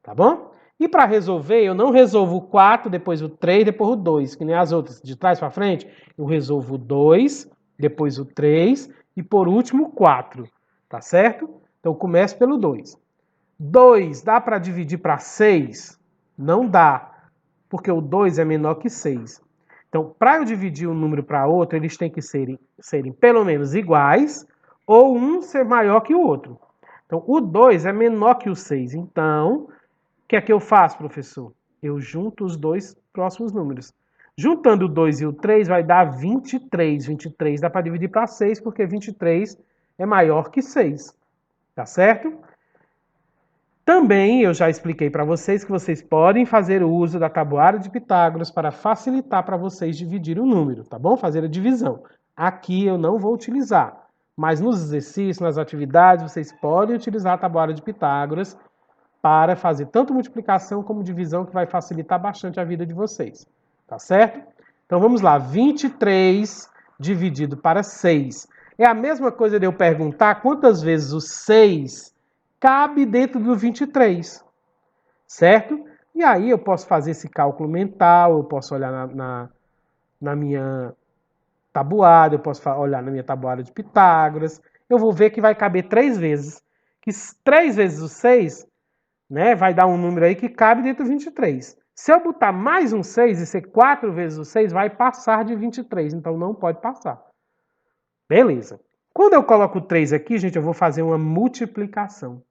Tá bom? E para resolver, eu não resolvo o 4, depois o 3, depois o 2, que nem as outras, de trás para frente. Eu resolvo o 2, depois o 3 e por último o 4. Tá certo? Então eu começo pelo 2. 2 dá para dividir para 6? Não dá, porque o 2 é menor que 6. Então, para eu dividir um número para outro, eles têm que serem pelo menos iguais ou um ser maior que o outro. Então, o 2 é menor que o 6. Então, o que é que eu faço, professor? Eu junto os dois próximos números. Juntando o 2 e o 3 vai dar 23. 23 dá para dividir para 6, porque 23 é maior que 6. Tá certo? Também eu já expliquei para vocês que vocês podem fazer o uso da tabuada de Pitágoras para facilitar para vocês dividir o número, tá bom? Fazer a divisão. Aqui eu não vou utilizar, mas nos exercícios, nas atividades, vocês podem utilizar a tabuada de Pitágoras para fazer tanto multiplicação como divisão, que vai facilitar bastante a vida de vocês, tá certo? Então vamos lá, 23 dividido para 6. É a mesma coisa de eu perguntar quantas vezes o 6 cabe dentro do 23, certo? E aí eu posso fazer esse cálculo mental, eu posso olhar na minha tabuada, eu posso olhar na minha tabuada de Pitágoras, eu vou ver que vai caber 3 vezes. Que 3 vezes o 6, né, vai dar um número aí que cabe dentro do 23. Se eu botar mais um 6 e ser 4 vezes o 6, vai passar de 23, então não pode passar. Beleza. Quando eu coloco 3 aqui, gente, eu vou fazer uma multiplicação.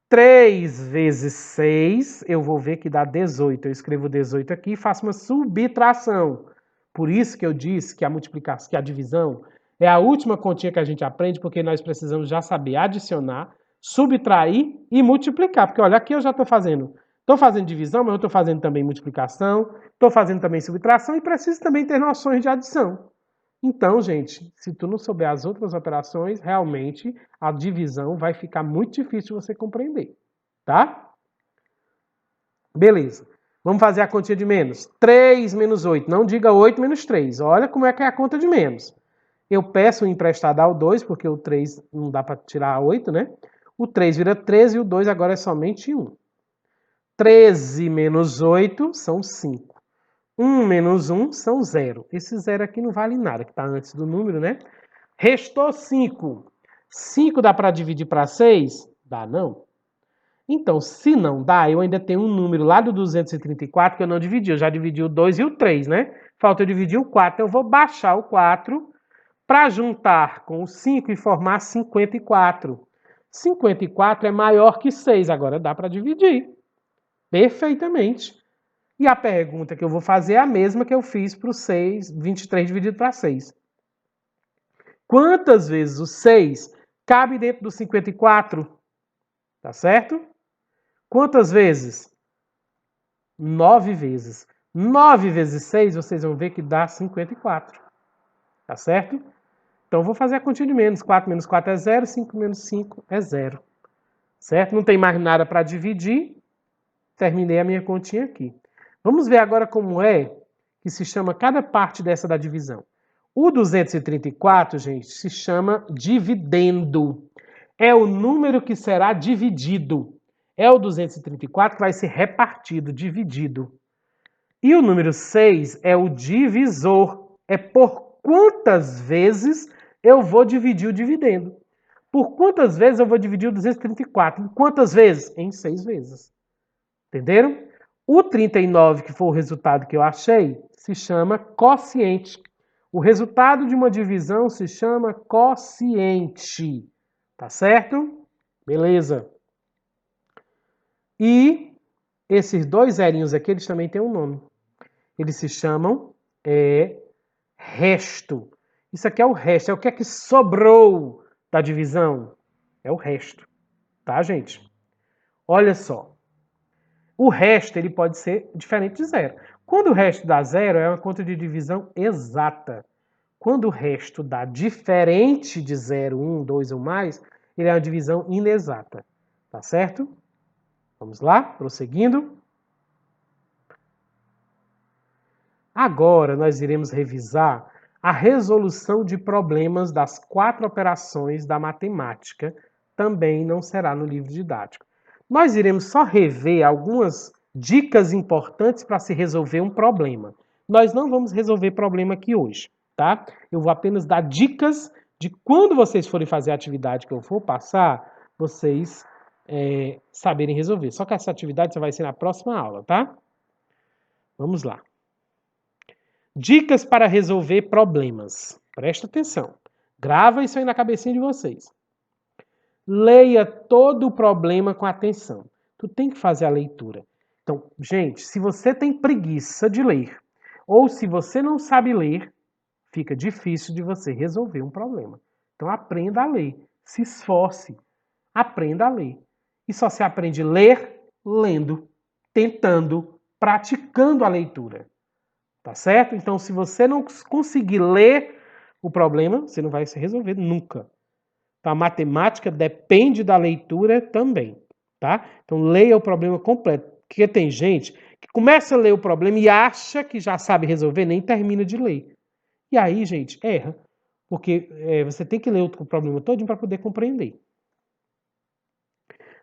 3 vezes 6, eu vou ver que dá 18. Eu escrevo 18 aqui e faço uma subtração. Por isso que eu disse que a multiplicação, que a divisão é a última continha que a gente aprende, porque nós precisamos já saber adicionar, subtrair e multiplicar. Porque olha, aqui eu já estou fazendo divisão, mas eu estou fazendo também multiplicação, estou fazendo também subtração e preciso também ter noções de adição. Então, gente, se tu não souber as outras operações, realmente a divisão vai ficar muito difícil de você compreender, tá? Beleza. Vamos fazer a continha de menos. 3 menos 8. Não diga 8 menos 3. Olha como é que é a conta de menos. Eu peço o emprestado ao 2, porque o 3 não dá para tirar 8, né? O 3 vira 13 e o 2 agora é somente 1. 13 menos 8 são 5. 1 menos 1 são 0. Esse 0 aqui não vale nada, que está antes do número, né? Restou 5. 5 dá para dividir para 6? Dá não. Então, se não dá, eu ainda tenho um número lá do 234 que eu não dividi. Eu já dividi o 2 e o 3, né? Falta eu dividir o 4. Então, eu vou baixar o 4 para juntar com o 5 e formar 54. 54 é maior que 6. Agora dá para dividir. Perfeitamente. E a pergunta que eu vou fazer é a mesma que eu fiz para o 6, 23 dividido para 6. Quantas vezes o 6 cabe dentro do 54? Tá certo? Quantas vezes? 9 vezes. 9 vezes 6, vocês vão ver que dá 54. Tá certo? Então, eu vou fazer a continha de menos. 4 menos 4 é 0, 5 menos 5 é 0. Certo? Não tem mais nada para dividir. Terminei a minha continha aqui. Vamos ver agora como é que se chama cada parte dessa da divisão. O 234, gente, se chama dividendo. É o número que será dividido. É o 234 que vai ser repartido, dividido. E o número 6 é o divisor. É por quantas vezes eu vou dividir o dividendo. Por quantas vezes eu vou dividir o 234? Em quantas vezes? Em 6 vezes. Entenderam? O 39, que foi o resultado que eu achei, se chama quociente. O resultado de uma divisão se chama quociente. Tá certo? Beleza. E esses dois zerinhos aqui, eles também têm um nome. Eles se chamam resto. Isso aqui é o resto. É o que é que sobrou da divisão. É o resto. Tá, gente? Olha só. O resto ele pode ser diferente de zero. Quando o resto dá zero, é uma conta de divisão exata. Quando o resto dá diferente de 0, 1, 2 ou mais, ele é uma divisão inexata. Tá certo? Vamos lá, prosseguindo. Agora nós iremos revisar a resolução de problemas das 4 operações da matemática. Também não será no livro didático. Nós iremos só rever algumas dicas importantes para se resolver um problema. Nós não vamos resolver problema aqui hoje, tá? Eu vou apenas dar dicas de quando vocês forem fazer a atividade que eu vou passar, vocês saberem resolver. Só que essa atividade só vai ser na próxima aula, tá? Vamos lá. Dicas para resolver problemas. Presta atenção. Grava isso aí na cabecinha de vocês. Leia todo o problema com atenção. Tu tem que fazer a leitura. Então, gente, se você tem preguiça de ler, ou se você não sabe ler, fica difícil de você resolver um problema. Então, aprenda a ler. Se esforce. Aprenda a ler. E só se aprende a ler lendo, tentando, praticando a leitura. Tá certo? Então, se você não conseguir ler o problema, você não vai se resolver nunca. Então, a matemática depende da leitura também, tá? Então, leia o problema completo. Porque tem gente que começa a ler o problema e acha que já sabe resolver, nem termina de ler. E aí, gente, erra. Porque você tem que ler o problema todo para poder compreender.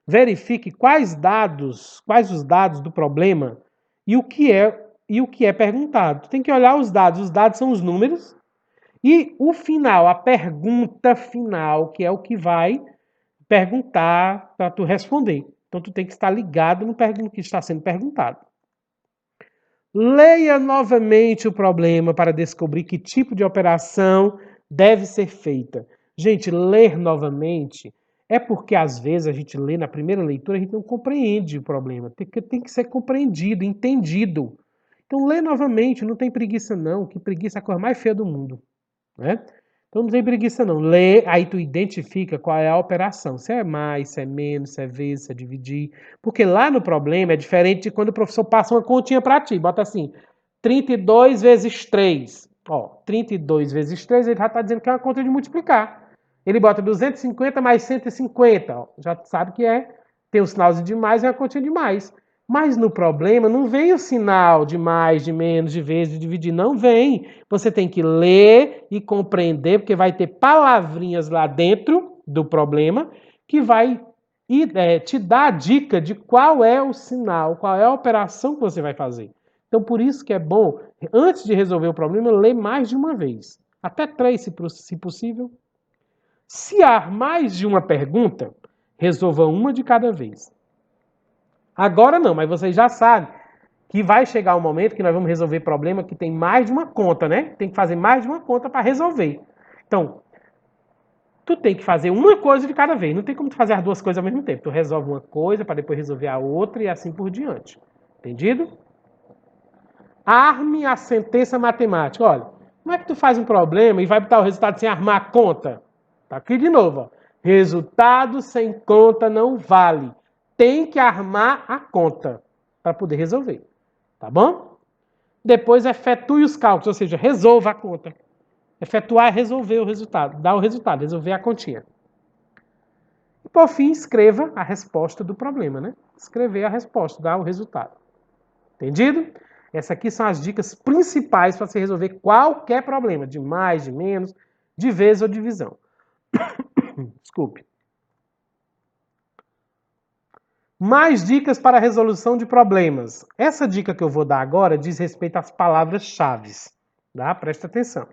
Verifique quais os dados do problema e o que é perguntado. Tem que olhar os dados são os números, e o final, a pergunta final, que é o que vai perguntar para tu responder. Então tu tem que estar ligado no que está sendo perguntado. Leia novamente o problema para descobrir que tipo de operação deve ser feita. Gente, ler novamente é porque às vezes a gente lê na primeira leitura, a gente não compreende o problema. Tem que ser compreendido, entendido. Então lê novamente, não tem preguiça não, que preguiça é a coisa mais feia do mundo, né? Então não tem preguiça não. Lê, aí tu identifica qual é a operação. Se é mais, se é menos, se é vezes, se é dividir. Porque lá no problema é diferente de quando o professor passa uma continha para ti. Bota assim, 32 vezes 3. Ó, 32 vezes 3, ele já está dizendo que é uma conta de multiplicar. Ele bota 250 mais 150. Ó, já sabe que tem um sinalzinho de mais e uma continha de mais. Mas no problema não vem o sinal de mais, de menos, de vezes, de dividir. Não vem. Você tem que ler e compreender, porque vai ter palavrinhas lá dentro do problema que vai te dar a dica de qual é o sinal, qual é a operação que você vai fazer. Então, por isso que é bom, antes de resolver o problema, ler mais de uma vez. Até 3, se possível. Se há mais de uma pergunta, resolva uma de cada vez. Agora não, mas vocês já sabem que vai chegar um momento que nós vamos resolver problema que tem mais de uma conta, né? Tem que fazer mais de uma conta para resolver. Então, tu tem que fazer uma coisa de cada vez. Não tem como tu fazer as duas coisas ao mesmo tempo. Tu resolve uma coisa para depois resolver a outra e assim por diante. Entendido? Arme a sentença matemática. Olha, como é que tu faz um problema e vai botar o resultado sem armar a conta? Tá aqui de novo, ó. Resultado sem conta não vale. Tem que armar a conta para poder resolver. Tá bom? Depois efetue os cálculos, ou seja, resolva a conta. Efetuar é resolver o resultado, dar o resultado, resolver a continha. E por fim, escreva a resposta do problema, né? Escrever a resposta, dar o resultado. Entendido? Essas aqui são as dicas principais para você resolver qualquer problema, de mais, de menos, de vezes ou divisão. Desculpe. Mais dicas para a resolução de problemas. Essa dica que eu vou dar agora diz respeito às palavras-chave. Tá? Presta atenção.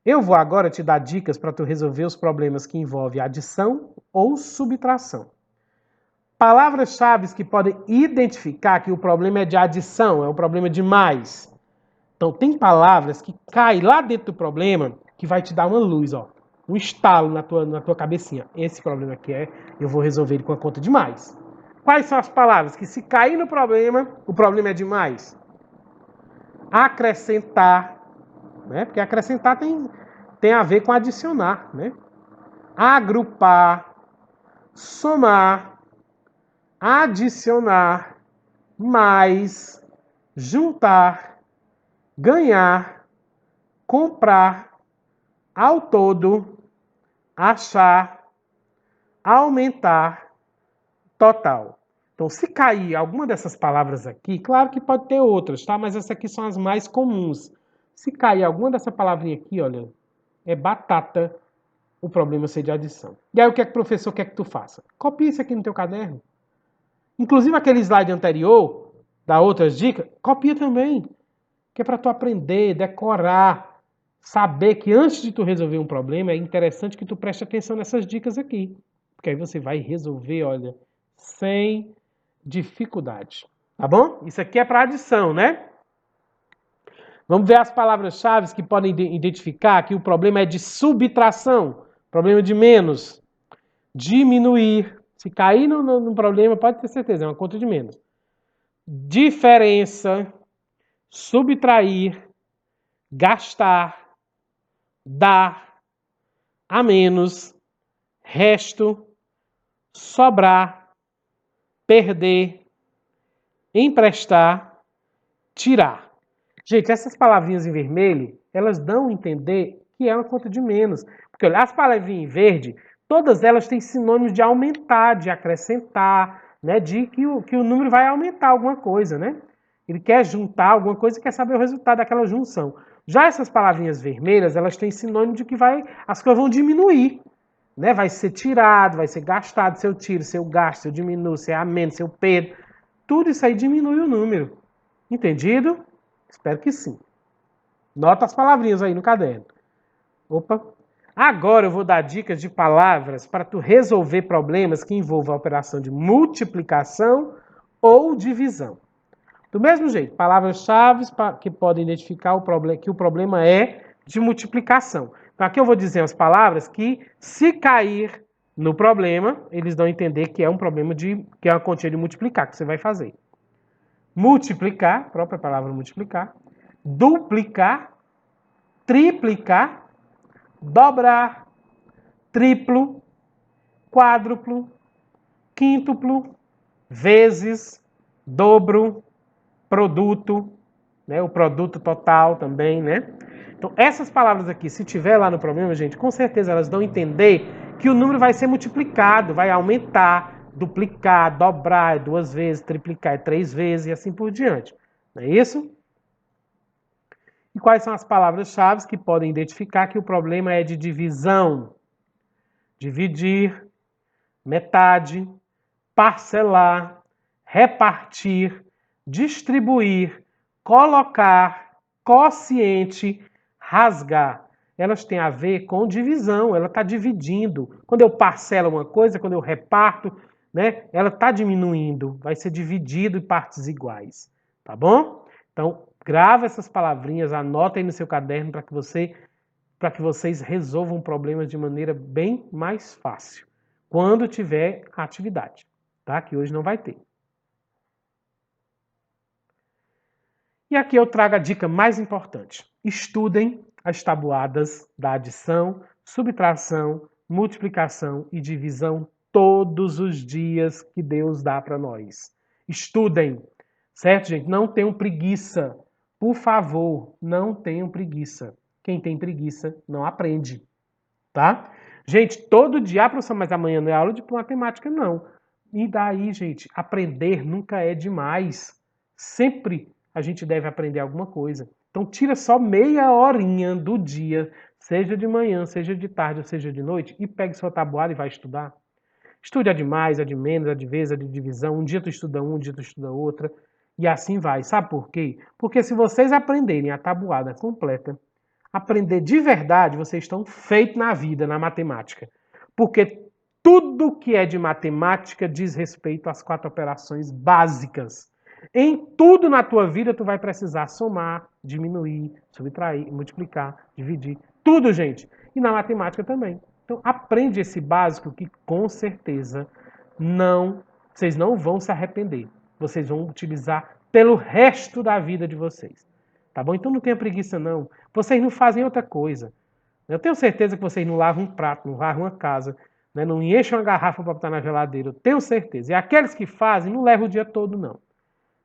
Eu vou agora te dar dicas para tu resolver os problemas que envolvem adição ou subtração. Palavras-chave que podem identificar que o problema é de adição, é um problema de mais. Então, tem palavras que caem lá dentro do problema que vai te dar uma luz, ó, um estalo na tua cabecinha. Esse problema aqui eu vou resolver ele com a conta de mais. Quais são as palavras que, se cair no problema, o problema é de mais? Acrescentar, né? Porque acrescentar tem a ver com adicionar, né? Agrupar, somar, adicionar, mais, juntar, ganhar, comprar, ao todo, achar, aumentar, total. Então, se cair alguma dessas palavras aqui, claro que pode ter outras, tá? Mas essas aqui são as mais comuns. Se cair alguma dessa palavrinha aqui, olha, é batata o problema ser de adição. E aí o que é que o professor quer que tu faça? Copia isso aqui no teu caderno. Inclusive aquele slide anterior, da outras dicas, copia também. Que é para tu aprender, decorar, saber que antes de tu resolver um problema, é interessante que tu preste atenção nessas dicas aqui. Porque aí você vai resolver, olha, sem dificuldade. Tá bom? Isso aqui é para adição, né? Vamos ver as palavras-chave que podem identificar que o problema é de subtração, problema de menos, diminuir. Se cair no problema, pode ter certeza, é uma conta de menos. Diferença, subtrair, gastar, dar, a menos, resto, sobrar, perder, emprestar, tirar. Gente, essas palavrinhas em vermelho, elas dão a entender que é uma conta de menos. Porque olha, as palavrinhas em verde, todas elas têm sinônimos de aumentar, de acrescentar, né, de que o número vai aumentar alguma coisa, né? Ele quer juntar alguma coisa e quer saber o resultado daquela junção. Já essas palavrinhas vermelhas, elas têm sinônimo de que as coisas vão diminuir, né? Vai ser tirado, vai ser gastado, se eu tiro, se eu gasto, se eu diminuo, se é a menos, se eu perdo. Tudo isso aí diminui o número. Entendido? Espero que sim. Nota as palavrinhas aí no caderno. Opa. Agora eu vou dar dicas de palavras para tu resolver problemas que envolvam a operação de multiplicação ou divisão. Do mesmo jeito, palavras-chave que podem identificar que o problema é de multiplicação. Então aqui eu vou dizer as palavras que, se cair no problema, eles dão a entender que é um problema que é uma quantia de multiplicar que você vai fazer. Multiplicar, própria palavra multiplicar, duplicar, triplicar, dobrar, triplo, quádruplo, quíntuplo, vezes, dobro, produto, né? O produto total também, né? Então, essas palavras aqui, se tiver lá no problema, gente, com certeza elas dão a entender que o número vai ser multiplicado, vai aumentar, duplicar, dobrar, é 2 vezes, triplicar é 3 vezes e assim por diante. Não é isso? E quais são as palavras-chave que podem identificar que o problema é de divisão? Dividir, metade, parcelar, repartir, distribuir, colocar, quociente, rasgar. Elas têm a ver com divisão, ela está dividindo. Quando eu parcelo uma coisa, quando eu reparto, né, ela está diminuindo, vai ser dividido em partes iguais, tá bom? Então, grava essas palavrinhas, anota aí no seu caderno para que vocês resolvam problemas de maneira bem mais fácil, quando tiver atividade, tá? Que hoje não vai ter. E aqui eu trago a dica mais importante. Estudem as tabuadas da adição, subtração, multiplicação e divisão todos os dias que Deus dá para nós. Estudem, certo, gente? Não tenham preguiça. Por favor, não tenham preguiça. Quem tem preguiça não aprende, tá? Gente, todo dia, professor, mas amanhã não é aula de matemática, não. E daí, gente, aprender nunca é demais. Sempre a gente deve aprender alguma coisa. Então, tira só meia horinha do dia, seja de manhã, seja de tarde ou seja de noite, e pegue sua tabuada e vai estudar. Estude a de mais, a de menos, a de vezes, a de divisão. Um dia tu estuda um dia tu estuda outra. E assim vai. Sabe por quê? Porque se vocês aprenderem a tabuada completa, aprender de verdade, vocês estão feitos na vida, na matemática. Porque tudo que é de matemática diz respeito às 4 operações básicas. Em tudo na tua vida, tu vai precisar somar, diminuir, subtrair, multiplicar, dividir. Tudo, gente. E na matemática também. Então, aprende esse básico que, com certeza, vocês não vão se arrepender. Vocês vão utilizar pelo resto da vida de vocês. Tá bom? Então, não tenha preguiça, não. Vocês não fazem outra coisa. Eu tenho certeza que vocês não lavam um prato, não lavam uma casa, né? Não enchem uma garrafa para botar na geladeira. Eu tenho certeza. E aqueles que fazem, não levam o dia todo, não.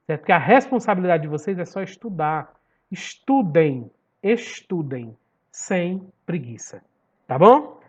Certo? Porque a responsabilidade de vocês é só estudar. Estudem, estudem, sem preguiça. Tá bom?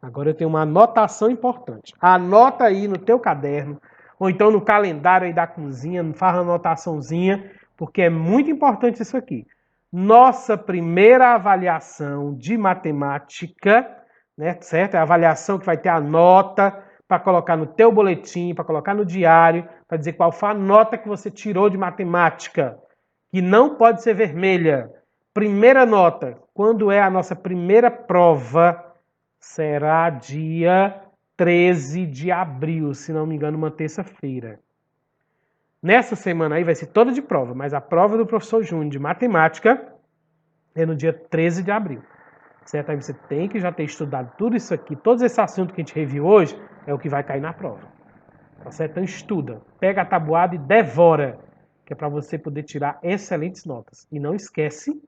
Agora eu tenho uma anotação importante. Anota aí no teu caderno, ou então no calendário aí da cozinha, faz uma anotaçãozinha, porque é muito importante isso aqui. Nossa primeira avaliação de matemática, né, certo? É a avaliação que vai ter a nota para colocar no teu boletim, para colocar no diário, para dizer qual foi a nota que você tirou de matemática, que não pode ser vermelha. Primeira nota, quando é a nossa primeira prova, será dia 13 de abril, se não me engano, uma terça-feira. Nessa semana aí vai ser toda de prova, mas a prova do professor Júnior de matemática é no dia 13 de abril. Certo? Aí você tem que já ter estudado tudo isso aqui, todos esses assuntos que a gente reviu hoje, é o que vai cair na prova. Tá certo? Então estuda, pega a tabuada e devora, que é para você poder tirar excelentes notas. E não esquece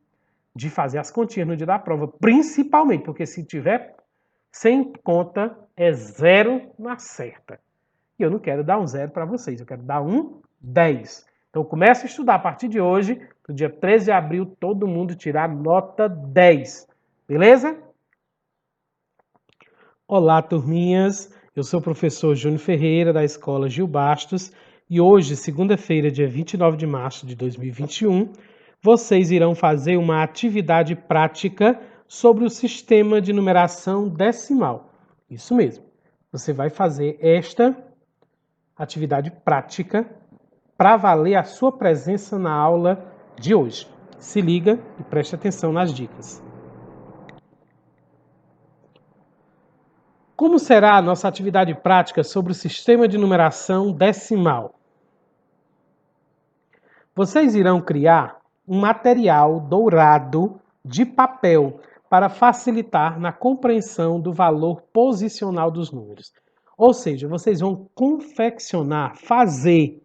de fazer as continhas no dia da prova, principalmente, porque se tiver sem conta, é 0 na certa. E eu não quero dar um 0 para vocês, eu quero dar um 10. Então comece a estudar a partir de hoje, no dia 13 de abril, todo mundo tirar nota 10. Beleza? Olá, turminhas! Eu sou o professor Júnior Ferreira, da Escola Gil Bastos, e hoje, segunda-feira, dia 29 de março de 2021, vocês irão fazer uma atividade prática sobre o sistema de numeração decimal. Isso mesmo. Você vai fazer esta atividade prática para valer a sua presença na aula de hoje. Se liga e preste atenção nas dicas. Como será a nossa atividade prática sobre o sistema de numeração decimal? Vocês irão criar um material dourado de papel para facilitar na compreensão do valor posicional dos números. Ou seja, vocês vão confeccionar, fazer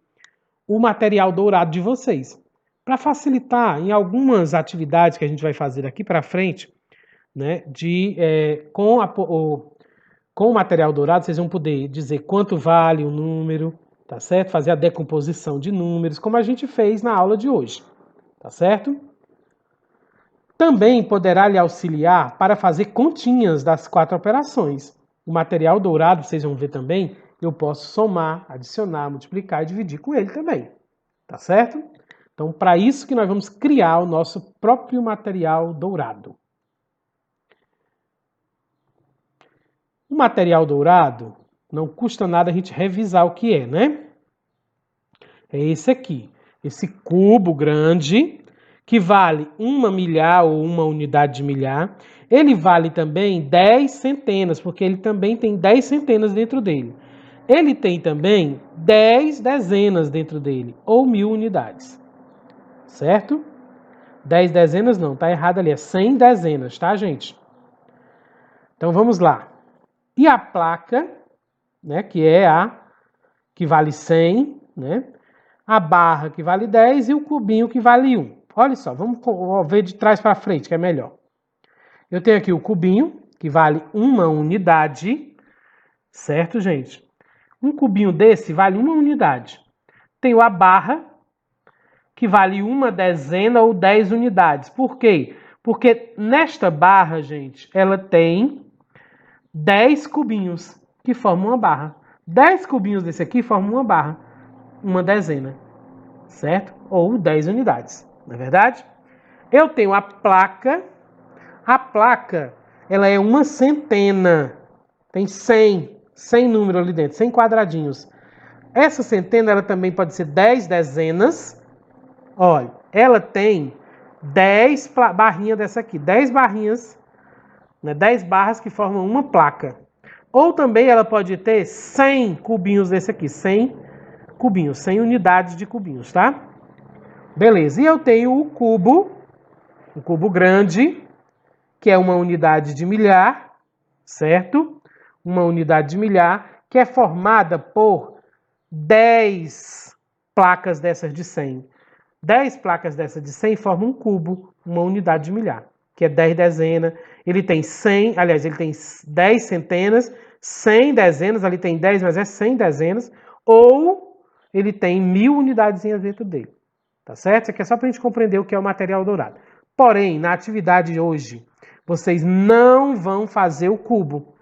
o material dourado de vocês. Para facilitar em algumas atividades que a gente vai fazer daqui para frente, né, com o material dourado, vocês vão poder dizer quanto vale o número, tá certo? Fazer a decomposição de números, como a gente fez na aula de hoje, tá certo? Também poderá lhe auxiliar para fazer continhas das 4 operações. O material dourado, vocês vão ver também, eu posso somar, adicionar, multiplicar e dividir com ele também, tá certo? Então, para isso que nós vamos criar o nosso próprio material dourado. O material dourado, não custa nada a gente revisar o que é, né? É esse aqui, esse cubo grande, que vale 1 milhar ou 1 unidade de milhar. Ele vale também 10 centenas, porque ele também tem 10 centenas dentro dele. Ele tem também 10 dezenas dentro dele, ou 1000 unidades. Certo? 10 dezenas não, tá errado ali, é 100 dezenas, tá, gente? Então vamos lá. E a placa, né, que vale 100, né? A barra que vale 10 e o cubinho que vale 1. Olha só, vamos ver de trás para frente, que é melhor. Eu tenho aqui o cubinho, que vale 1 unidade, certo, gente? Um cubinho desse vale 1 unidade. Tenho a barra, que vale 1 dezena ou 10 unidades. Por quê? Porque nesta barra, gente, ela tem 10 cubinhos que formam uma barra. 10 cubinhos desse aqui formam uma barra, 1 dezena, certo? Ou 10 unidades, não é verdade? Eu tenho a placa, ela é 1 centena, tem 100 números ali dentro, 100 quadradinhos. Essa centena, ela também pode ser 10 dezenas. Olha, ela tem 10 barrinhas dessa aqui, 10 barrinhas, né, 10 barras que formam uma placa. Ou também ela pode ter 100 cubinhos desse aqui, 100 cubinhos, 100 unidades de cubinhos, tá? Beleza, e eu tenho o cubo grande, que é 1 unidade de milhar, certo? 1 unidade de milhar, que é formada por 10 placas dessas de 100. 10 placas dessas de 100 formam um cubo, 1 unidade de milhar, que é 10 dezenas. Ele tem 100, aliás, ele tem 10 centenas, 100 dezenas, ali tem 10, mas é 100 dezenas, ou ele tem 1000 unidades dentro dele. Tá certo? Isso aqui é só para a gente compreender o que é o material dourado. Porém, na atividade de hoje, vocês não vão fazer o cubo,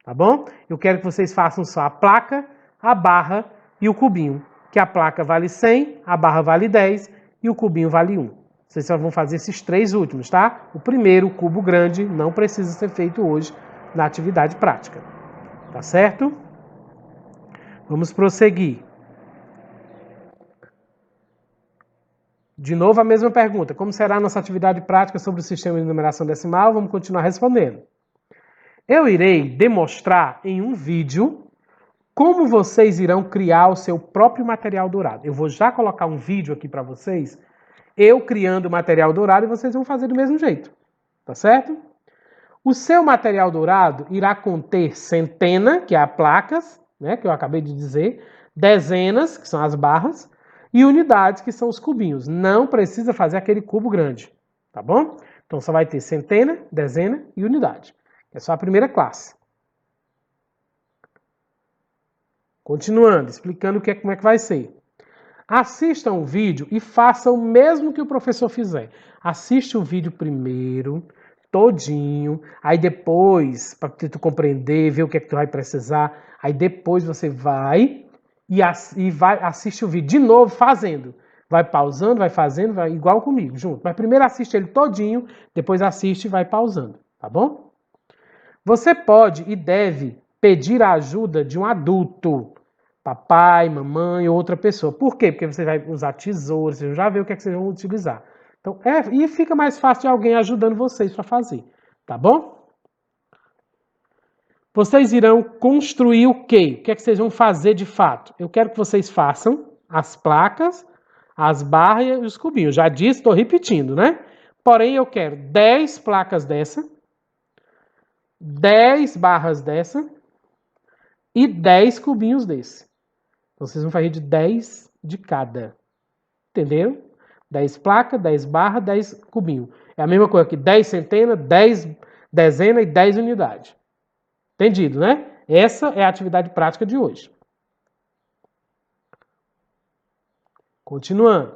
tá bom? Eu quero que vocês façam só a placa, a barra e o cubinho. Que a placa vale 100, a barra vale 10 e o cubinho vale 1. Vocês só vão fazer esses 3 últimos, tá? O primeiro, o cubo grande, não precisa ser feito hoje na atividade prática. Tá certo? Vamos prosseguir. De novo a mesma pergunta. Como será a nossa atividade prática sobre o sistema de numeração decimal? Vamos continuar respondendo. Eu irei demonstrar em um vídeo como vocês irão criar o seu próprio material dourado. Eu vou já colocar um vídeo aqui para vocês, eu criando o material dourado, e vocês vão fazer do mesmo jeito. Tá certo? O seu material dourado irá conter centena, que é a placas, né, que eu acabei de dizer, dezenas, que são as barras, e unidades, que são os cubinhos. Não precisa fazer aquele cubo grande, tá bom? Então só vai ter centena, dezena e unidade. É só a primeira classe. Continuando, explicando como é que vai ser. Assistam o vídeo e façam o mesmo que o professor fizer. Assiste o vídeo primeiro, todinho, aí depois, para tu compreender, ver o que é que tu vai precisar, aí depois você vai assiste o vídeo de novo fazendo. Vai pausando, vai fazendo, vai igual comigo, junto. Mas primeiro assiste ele todinho, depois assiste e vai pausando, tá bom? Você pode e deve pedir a ajuda de um adulto, papai, mamãe ou outra pessoa. Por quê? Porque você vai usar tesouras, você já vê o que é que vocês vão utilizar. Então, e fica mais fácil de alguém ajudando vocês para fazer, tá bom? Vocês irão construir o quê? O que é que vocês vão fazer de fato? Eu quero que vocês façam as placas, as barras e os cubinhos. Já disse, estou repetindo, né? Porém, eu quero 10 placas dessa, 10 barras dessa e 10 cubinhos desse. Então, vocês vão fazer de 10 de cada. Entenderam? 10 placas, 10 barras, 10 cubinhos. É a mesma coisa que 10 centenas, 10 dezenas e 10 unidades. Entendido, né? Essa é a atividade prática de hoje. Continuando.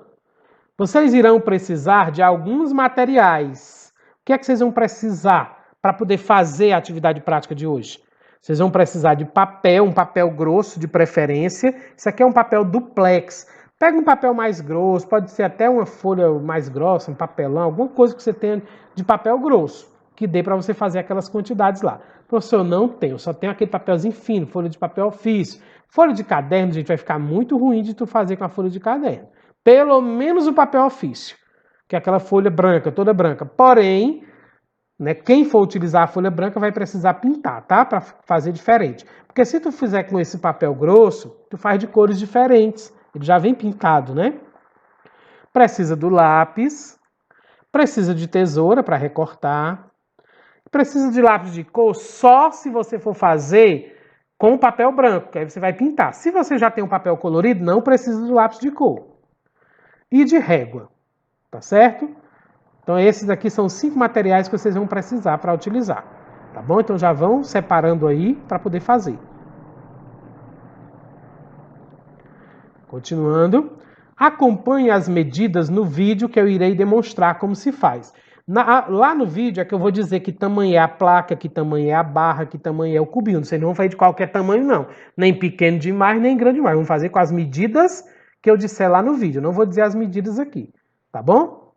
Vocês irão precisar de alguns materiais. O que é que vocês vão precisar para poder fazer a atividade prática de hoje? Vocês vão precisar de papel, um papel grosso de preferência. Isso aqui é um papel duplex. Pega um papel mais grosso, pode ser até uma folha mais grossa, um papelão, alguma coisa que você tenha de papel grosso, que dê para você fazer aquelas quantidades lá. Professor, eu não tenho, só tenho aquele papelzinho fino, folha de papel ofício. Folha de caderno, gente, vai ficar muito ruim de tu fazer com a folha de caderno. Pelo menos o papel ofício, que é aquela folha branca, toda branca. Porém, né, quem for utilizar a folha branca vai precisar pintar, tá? Para fazer diferente. Porque se tu fizer com esse papel grosso, tu faz de cores diferentes. Ele já vem pintado, né? Precisa do lápis, precisa de tesoura para recortar, precisa de lápis de cor só se você for fazer com papel branco, que aí você vai pintar. Se você já tem um papel colorido, não precisa de lápis de cor. E de régua, tá certo? Então esses aqui são os 5 materiais que vocês vão precisar para utilizar, tá bom? Então já vão separando aí para poder fazer. Continuando, acompanhe as medidas no vídeo que eu irei demonstrar como se faz. Lá no vídeo é que eu vou dizer que tamanho é a placa, que tamanho é a barra, que tamanho é o cubinho. Vocês não vão fazer de qualquer tamanho, não. Nem pequeno demais, nem grande demais. Vamos fazer com as medidas que eu disser lá no vídeo. Eu não vou dizer as medidas aqui, tá bom?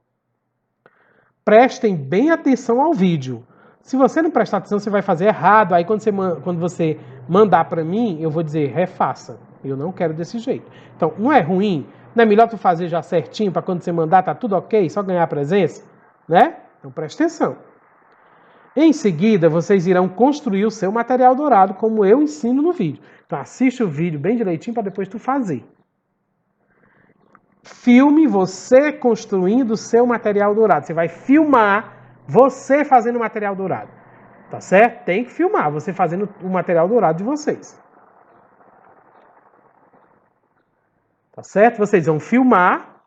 Prestem bem atenção ao vídeo. Se você não prestar atenção, você vai fazer errado. Aí quando você mandar para mim, eu vou dizer, refaça. Eu não quero desse jeito. Então, não é ruim? Não é melhor tu fazer já certinho para quando você mandar, tá tudo ok? Só ganhar a presença? Né? Então, presta atenção. Em seguida, vocês irão construir o seu material dourado, como eu ensino no vídeo. Então, assiste o vídeo bem direitinho para depois tu fazer. Filme você construindo o seu material dourado. Você vai filmar você fazendo o material dourado. Tá certo? Tem que filmar você fazendo o material dourado de vocês. Tá certo? Vocês vão filmar,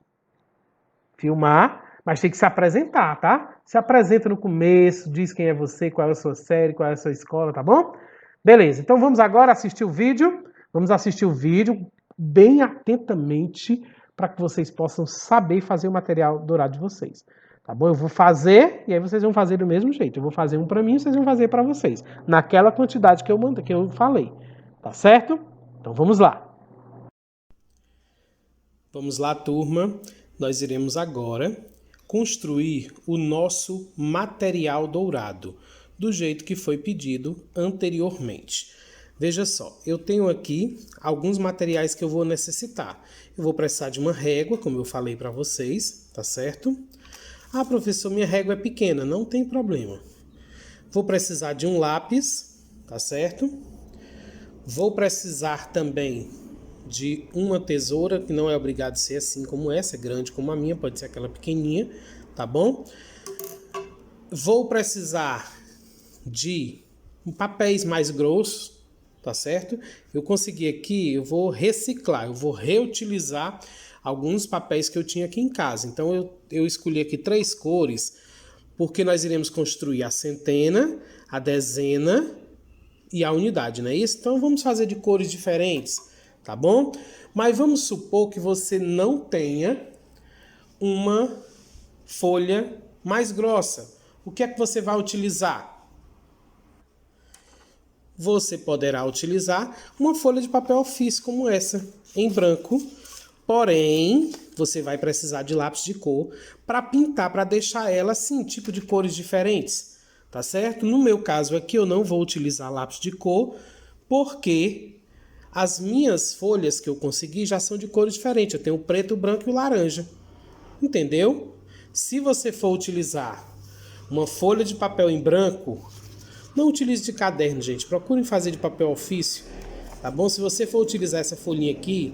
mas tem que se apresentar, tá? Se apresenta no começo, diz quem é você, qual é a sua série, qual é a sua escola, tá bom? Beleza, então vamos agora assistir o vídeo. Vamos assistir o vídeo bem atentamente para que vocês possam saber fazer o material dourado de vocês. Tá bom? Eu vou fazer e aí vocês vão fazer do mesmo jeito. Eu vou fazer um para mim e vocês vão fazer para vocês. Naquela quantidade que eu falei. Tá certo? Então vamos lá. Vamos lá, turma. Nós iremos agora construir o nosso material dourado, do jeito que foi pedido anteriormente. Veja só, eu tenho aqui alguns materiais que eu vou necessitar. Eu vou precisar de uma régua, como eu falei para vocês, tá certo? Ah, professor, minha régua é pequena, não tem problema. Vou precisar de um lápis, tá certo? Vou precisar também de uma tesoura, que não é obrigado a ser assim como essa, é grande como a minha, pode ser aquela pequenininha, tá bom? Vou precisar de papéis mais grossos, tá certo? Eu consegui aqui, eu vou reciclar, eu vou reutilizar alguns papéis que eu tinha aqui em casa. Então eu escolhi aqui 3 cores, porque nós iremos construir a centena, a dezena e a unidade, não é isso? Então vamos fazer de cores diferentes, tá bom? Mas vamos supor que você não tenha uma folha mais grossa, o que é que você vai utilizar? Você poderá utilizar uma folha de papel ofício como essa, em branco. Porém, você vai precisar de lápis de cor para pintar, para deixar ela assim, tipo de cores diferentes, tá certo? No meu caso aqui, eu não vou utilizar lápis de cor, porque as minhas folhas que eu consegui já são de cores diferentes. Eu tenho o preto, o branco e o laranja. Entendeu? Se você for utilizar uma folha de papel em branco, não utilize de caderno, gente. Procurem fazer de papel ofício, tá bom? Se você for utilizar essa folhinha aqui,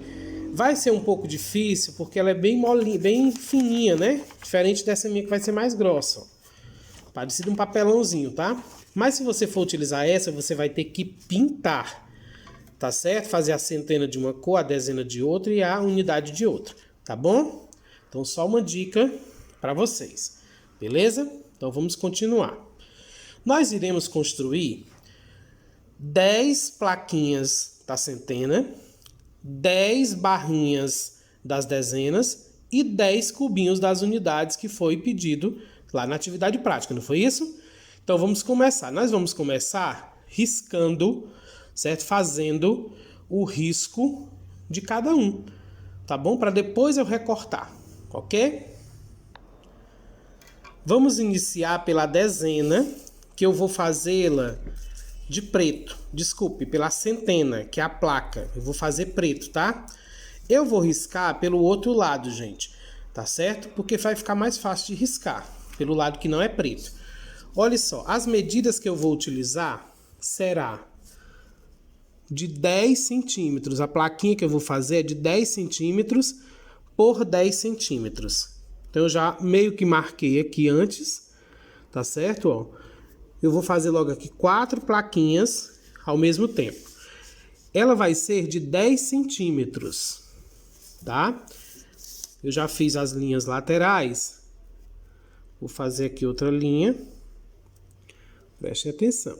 vai ser um pouco difícil, porque ela é bem molinha, bem fininha, né? Diferente dessa minha que vai ser mais grossa. Parecido um papelãozinho, tá? Mas se você for utilizar essa, você vai ter que pintar, tá certo? Fazer a centena de uma cor, a dezena de outra e a unidade de outra, tá bom? Então, só uma dica para vocês, beleza? Então, vamos continuar. Nós iremos construir 10 plaquinhas da centena, 10 barrinhas das dezenas e 10 cubinhos das unidades que foi pedido lá na atividade prática, não foi isso? Então, vamos começar. Nós vamos começar riscando, certo? Fazendo o risco de cada um, tá bom? Para depois eu recortar. Ok? Vamos iniciar pela dezena, que eu vou fazê-la de preto. Desculpe, pela centena, que é a placa. Eu vou fazer preto, tá? Eu vou riscar pelo outro lado, gente. Tá certo? Porque vai ficar mais fácil de riscar. Pelo lado que não é preto. Olha só, as medidas que eu vou utilizar será de 10 centímetros. A plaquinha que eu vou fazer é de 10 centímetros por 10 centímetros. Então, eu já meio que marquei aqui antes, tá certo? Ó, eu vou fazer logo aqui 4 plaquinhas ao mesmo tempo. Ela vai ser de 10 centímetros, tá? Eu já fiz as linhas laterais. Vou fazer aqui outra linha. Preste atenção.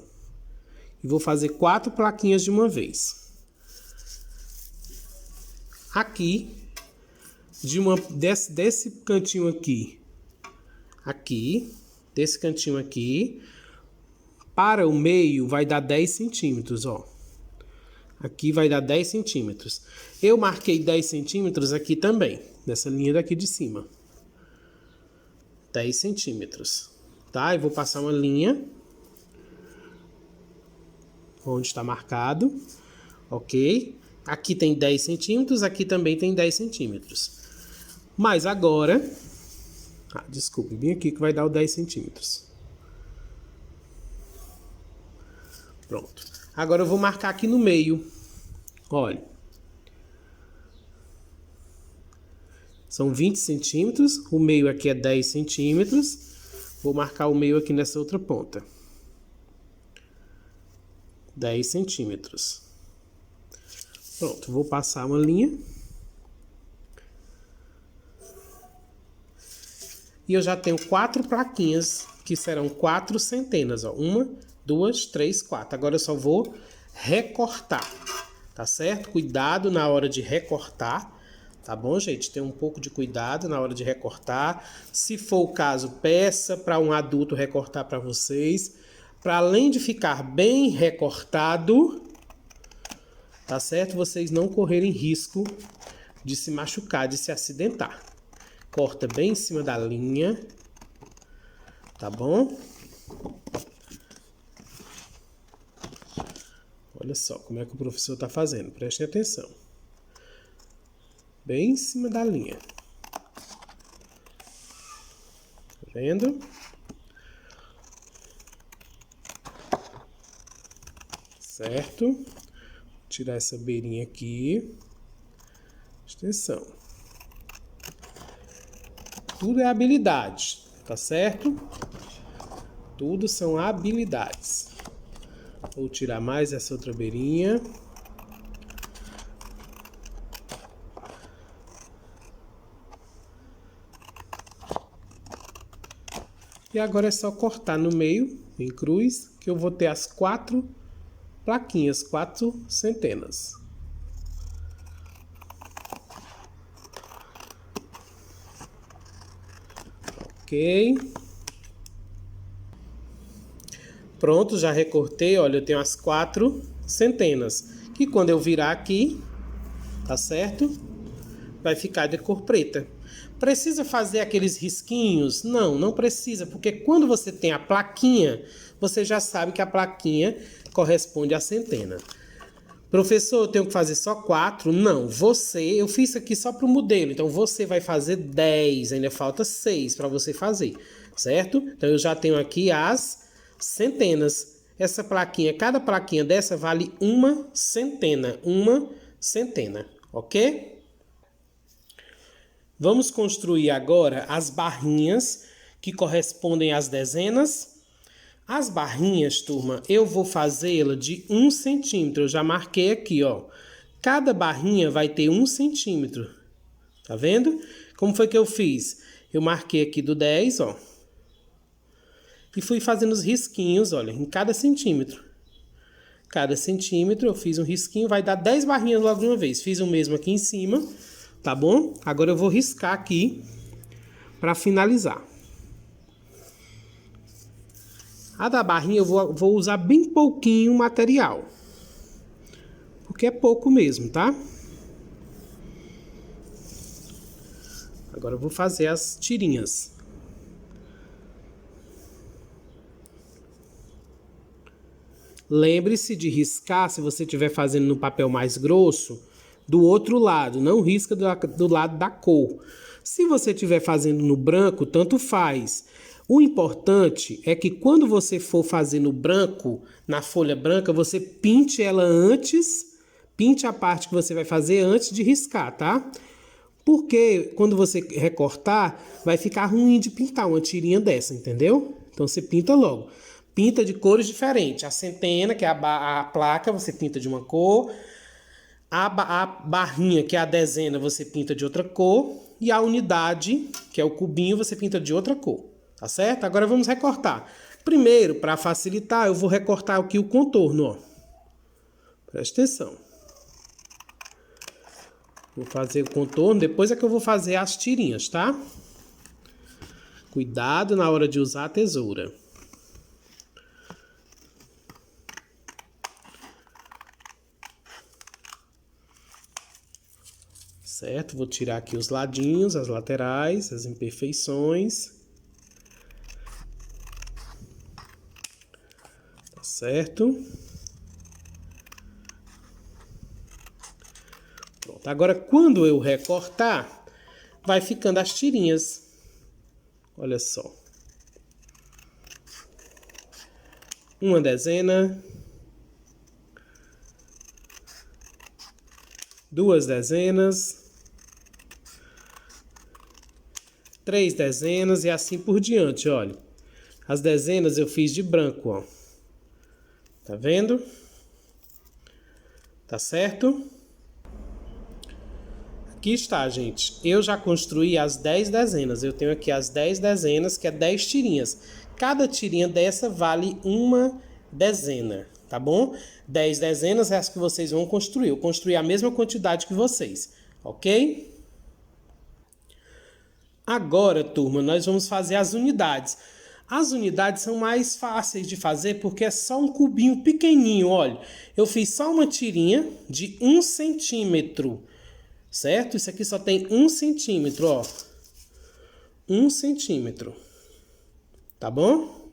E vou fazer 4 plaquinhas de uma vez. Aqui, desse cantinho aqui, desse cantinho aqui, para o meio vai dar 10 centímetros, ó. Aqui vai dar 10 centímetros. Eu marquei 10 centímetros aqui também, nessa linha daqui de cima. 10 centímetros, tá? Eu vou passar uma linha onde está marcado, ok? Aqui tem 10 centímetros, aqui também tem 10 centímetros. Mas agora... desculpe, bem aqui que vai dar o 10 centímetros. Pronto. Agora eu vou marcar aqui no meio. Olha. São 20 centímetros. O meio aqui é 10 centímetros. Vou marcar o meio aqui nessa outra ponta. 10 centímetros. Pronto, vou passar uma linha. E eu já tenho 4 plaquinhas, que serão 4 centenas, ó. 1, 2, 3, 4. Agora eu só vou recortar, tá certo? Cuidado na hora de recortar, tá bom, gente? Tenha um pouco de cuidado na hora de recortar. Se for o caso, peça para um adulto recortar para vocês. Para além de ficar bem recortado, tá certo? Vocês não correrem risco de se machucar, de se acidentar. Corta bem em cima da linha, tá bom? Olha só como é que o professor está fazendo, prestem atenção. Bem em cima da linha. Tá vendo? Certo? Vou tirar essa beirinha aqui. Presta atenção. Tudo é habilidade, tá certo? Tudo são habilidades. Vou tirar mais essa outra beirinha. E agora é só cortar no meio, em cruz, que eu vou ter as 4 plaquinhas, 4 centenas. Ok. Pronto, já recortei, olha, eu tenho as 4 centenas. Que quando eu virar aqui, tá certo? Vai ficar de cor preta. Precisa fazer aqueles risquinhos? Não, não precisa, porque quando você tem a plaquinha, você já sabe que a plaquinha corresponde à centena. Professor, eu tenho que fazer só 4? Não, eu fiz aqui só para o modelo, então você vai fazer 10, ainda falta 6 para você fazer, certo? Então eu já tenho aqui as centenas. Essa plaquinha, cada plaquinha dessa vale uma centena, ok? Vamos construir agora as barrinhas que correspondem às dezenas. As barrinhas, turma, eu vou fazê-la de 1 centímetro. Eu já marquei aqui, ó. Cada barrinha vai ter 1 centímetro. Tá vendo? Como foi que eu fiz? Eu marquei aqui do 10, ó. E fui fazendo os risquinhos, olha, em cada centímetro. Cada centímetro eu fiz um risquinho, vai dar 10 barrinhas logo de uma vez. Fiz o mesmo aqui em cima, tá bom? Agora eu vou riscar aqui para finalizar. A da barrinha eu vou usar bem pouquinho material. Porque é pouco mesmo, tá? Agora eu vou fazer as tirinhas. Lembre-se de riscar, se você estiver fazendo no papel mais grosso, do outro lado. Não risca do lado da cor. Se você estiver fazendo no branco, tanto faz. O importante é que quando você for fazer no branco, na folha branca, você pinte ela antes, pinte a parte que você vai fazer antes de riscar, tá? Porque quando você recortar, vai ficar ruim de pintar uma tirinha dessa, entendeu? Então você pinta logo. Pinta de cores diferentes. A centena, que é a placa, você pinta de uma cor. A barrinha, que é a dezena, você pinta de outra cor. E a unidade, que é o cubinho, você pinta de outra cor. Tá certo? Agora vamos recortar. Primeiro, para facilitar, eu vou recortar aqui o contorno, ó. Presta atenção. Vou fazer o contorno, depois é que eu vou fazer as tirinhas, tá? Cuidado na hora de usar a tesoura. Certo? Vou tirar aqui os ladinhos, as laterais, as imperfeições. Tá certo? Pronto. Agora, quando eu recortar, vai ficando as tirinhas. Olha só. Uma dezena. 2 dezenas. 3 dezenas e assim por diante, olha. As dezenas eu fiz de branco, ó. Tá vendo? Tá certo? Aqui está, gente. Eu já construí as 10 dezenas. Eu tenho aqui as 10 dezenas, que é 10 tirinhas. Cada tirinha dessa vale uma dezena, tá bom? 10 dezenas é as que vocês vão construir. Eu construí a mesma quantidade que vocês, ok? Agora, turma, nós vamos fazer as unidades. As unidades são mais fáceis de fazer porque é só um cubinho pequenininho, olha. Eu fiz só uma tirinha de 1 centímetro, certo? Isso aqui só tem 1 centímetro, ó. 1 centímetro, tá bom?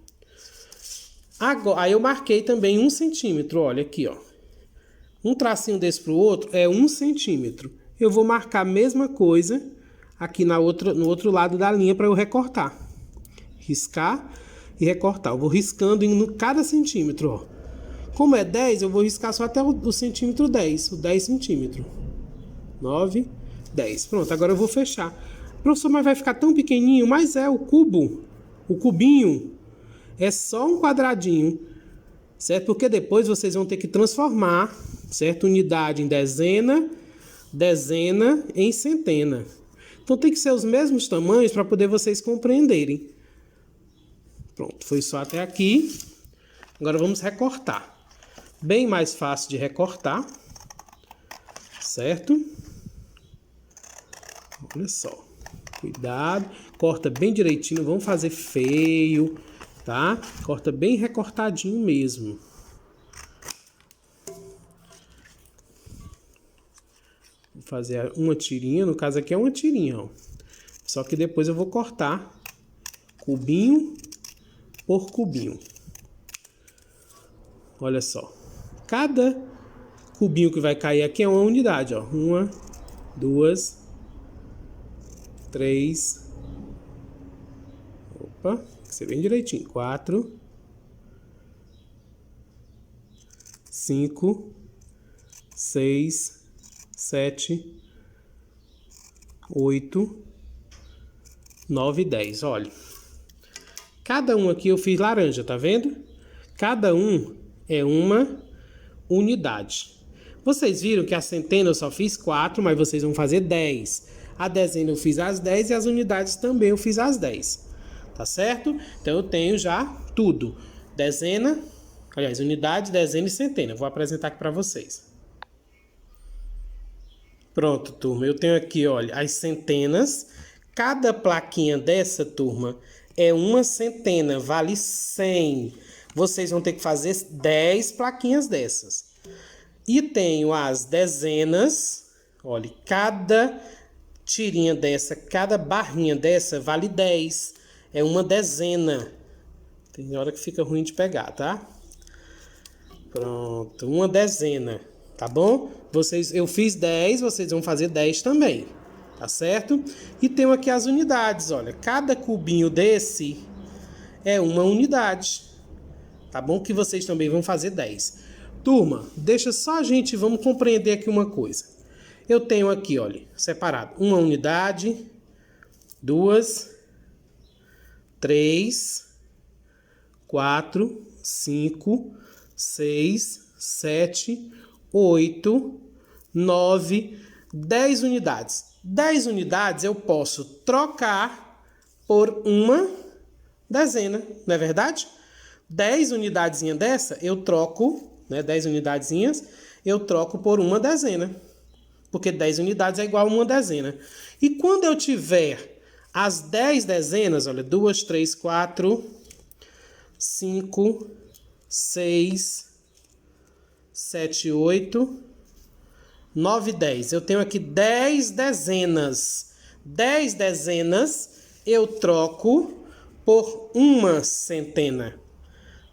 Agora, aí eu marquei também 1 centímetro, olha aqui, ó. Um tracinho desse pro outro é 1 centímetro. Eu vou marcar a mesma coisa aqui no outro lado da linha para eu recortar. Riscar e recortar. Eu vou riscando em cada centímetro, ó. Como é 10, eu vou riscar só até o centímetro 10, o 10 centímetros. 9, 10. Pronto, agora eu vou fechar. Professor, mas vai ficar tão pequenininho, mas é o cubo, o cubinho, é só um quadradinho, certo? Porque depois vocês vão ter que transformar, certo? Unidade em dezena, dezena em centena. Então tem que ser os mesmos tamanhos para poder vocês compreenderem. Pronto, foi só até aqui. Agora vamos recortar. Bem mais fácil de recortar, certo? Olha só. Cuidado, corta bem direitinho, vamos fazer feio, tá? Corta bem recortadinho mesmo. Vou fazer uma tirinha, no caso aqui é uma tirinha, ó. Só que depois eu vou cortar cubinho por cubinho. Olha só. Cada cubinho que vai cair aqui é uma unidade, ó. 1, 2, 3. Opa, tem que ser bem direitinho. 4, 5, 6, 7, 8, 9 e 10. Olha. Cada um aqui eu fiz laranja, tá vendo? Cada um é uma unidade. Vocês viram que a centena eu só fiz 4, mas vocês vão fazer 10. A dezena eu fiz as 10 e as unidades também eu fiz as 10. Tá certo? Então eu tenho já tudo. Dezena, aliás, unidade, dezena e centena. Vou apresentar aqui para vocês. Pronto, turma. Eu tenho aqui, olha, as centenas. Cada plaquinha dessa, turma, é uma centena, vale 100. Vocês vão ter que fazer 10 plaquinhas dessas. E tenho as dezenas. Olha, cada tirinha dessa, cada barrinha dessa vale 10. É uma dezena. Tem hora que fica ruim de pegar, tá? Pronto, uma dezena, tá bom? Eu fiz 10, vocês vão fazer 10 também. Tá certo? E tenho aqui as unidades, olha. Cada cubinho desse é uma unidade. Tá bom? Que vocês também vão fazer 10. Turma, deixa só vamos compreender aqui uma coisa. Eu tenho aqui, olha, separado. Uma unidade, 2, 3, 4, 5, 6, 7, 8, 9, 10 unidades. 10 unidades eu posso trocar por uma dezena, não é verdade? 10 unidadezinhas dessa eu troco, né? 10 unidadezinhas eu troco por uma dezena. Porque 10 unidades é igual a uma dezena. E quando eu tiver as 10 dezenas, olha, 2, 3, 4, 5, 6, 7, 8, 9, 10. Eu tenho aqui 10 dezenas. 10 dezenas eu troco por uma centena.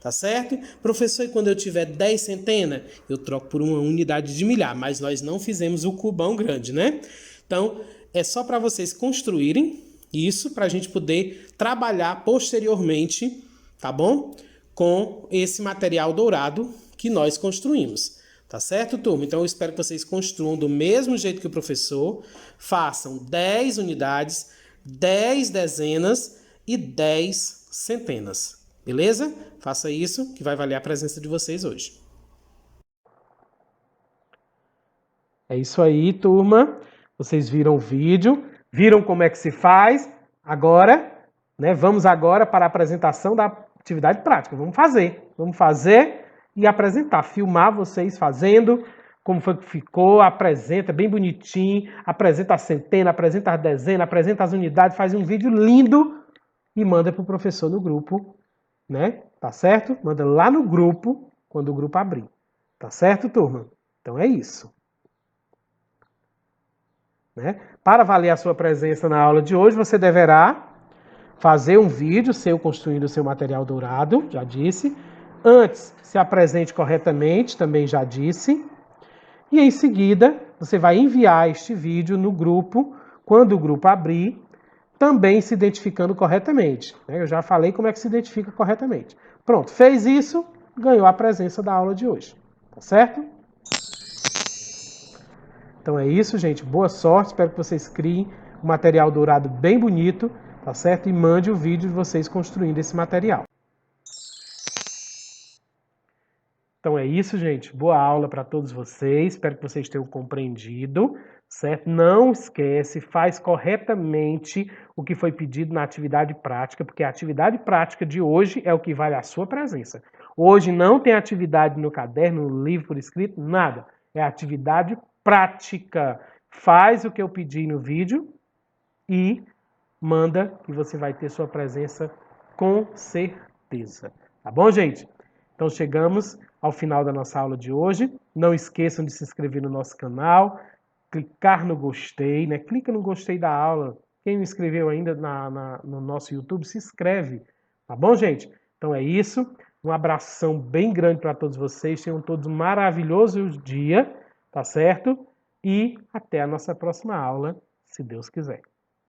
Tá certo? Professor, e quando eu tiver 10 centenas, eu troco por uma unidade de milhar. Mas nós não fizemos o cubão grande, né? Então, é só para vocês construírem isso, para a gente poder trabalhar posteriormente, tá bom? Com esse material dourado que nós construímos. Tá certo, turma? Então, eu espero que vocês construam do mesmo jeito que o professor. Façam 10 unidades, 10 dezenas e 10 centenas. Beleza? Faça isso que vai valer a presença de vocês hoje. É isso aí, turma. Vocês viram o vídeo, viram como é que se faz. Agora, né, vamos agora para a apresentação da atividade prática. Vamos fazer e apresentar, filmar vocês fazendo, como foi que ficou, apresenta bem bonitinho, apresenta a centena, apresenta a dezena, apresenta as unidades, faz um vídeo lindo e manda para o professor no grupo, né? Tá certo? Manda lá no grupo, quando o grupo abrir. Tá certo, turma? Então é isso. Né? Para valer a sua presença na aula de hoje, você deverá fazer um vídeo seu construindo o seu material dourado, já disse. Antes, se apresente corretamente, também já disse. E em seguida, você vai enviar este vídeo no grupo, quando o grupo abrir, também se identificando corretamente. Eu já falei como é que se identifica corretamente. Pronto, fez isso, ganhou a presença da aula de hoje. Tá certo? Então é isso, gente. Boa sorte. Espero que vocês criem um material dourado bem bonito, tá certo? E mande o vídeo de vocês construindo esse material. Então é isso, gente. Boa aula para todos vocês. Espero que vocês tenham compreendido, certo? Não esquece, faz corretamente o que foi pedido na atividade prática, porque a atividade prática de hoje é o que vale a sua presença. Hoje não tem atividade no caderno, no livro por escrito, nada. É atividade prática. Faz o que eu pedi no vídeo e manda que você vai ter sua presença com certeza. certeza. Tá bom, gente? Então chegamos ao final da nossa aula de hoje. Não esqueçam de se inscrever no nosso canal, clicar no gostei, né? Clica no gostei da aula. Quem não inscreveu ainda no nosso YouTube, se inscreve. Tá bom, gente? Então é isso. Um abração bem grande para todos vocês. Tenham todos um maravilhoso dia, tá certo? E até a nossa próxima aula, se Deus quiser.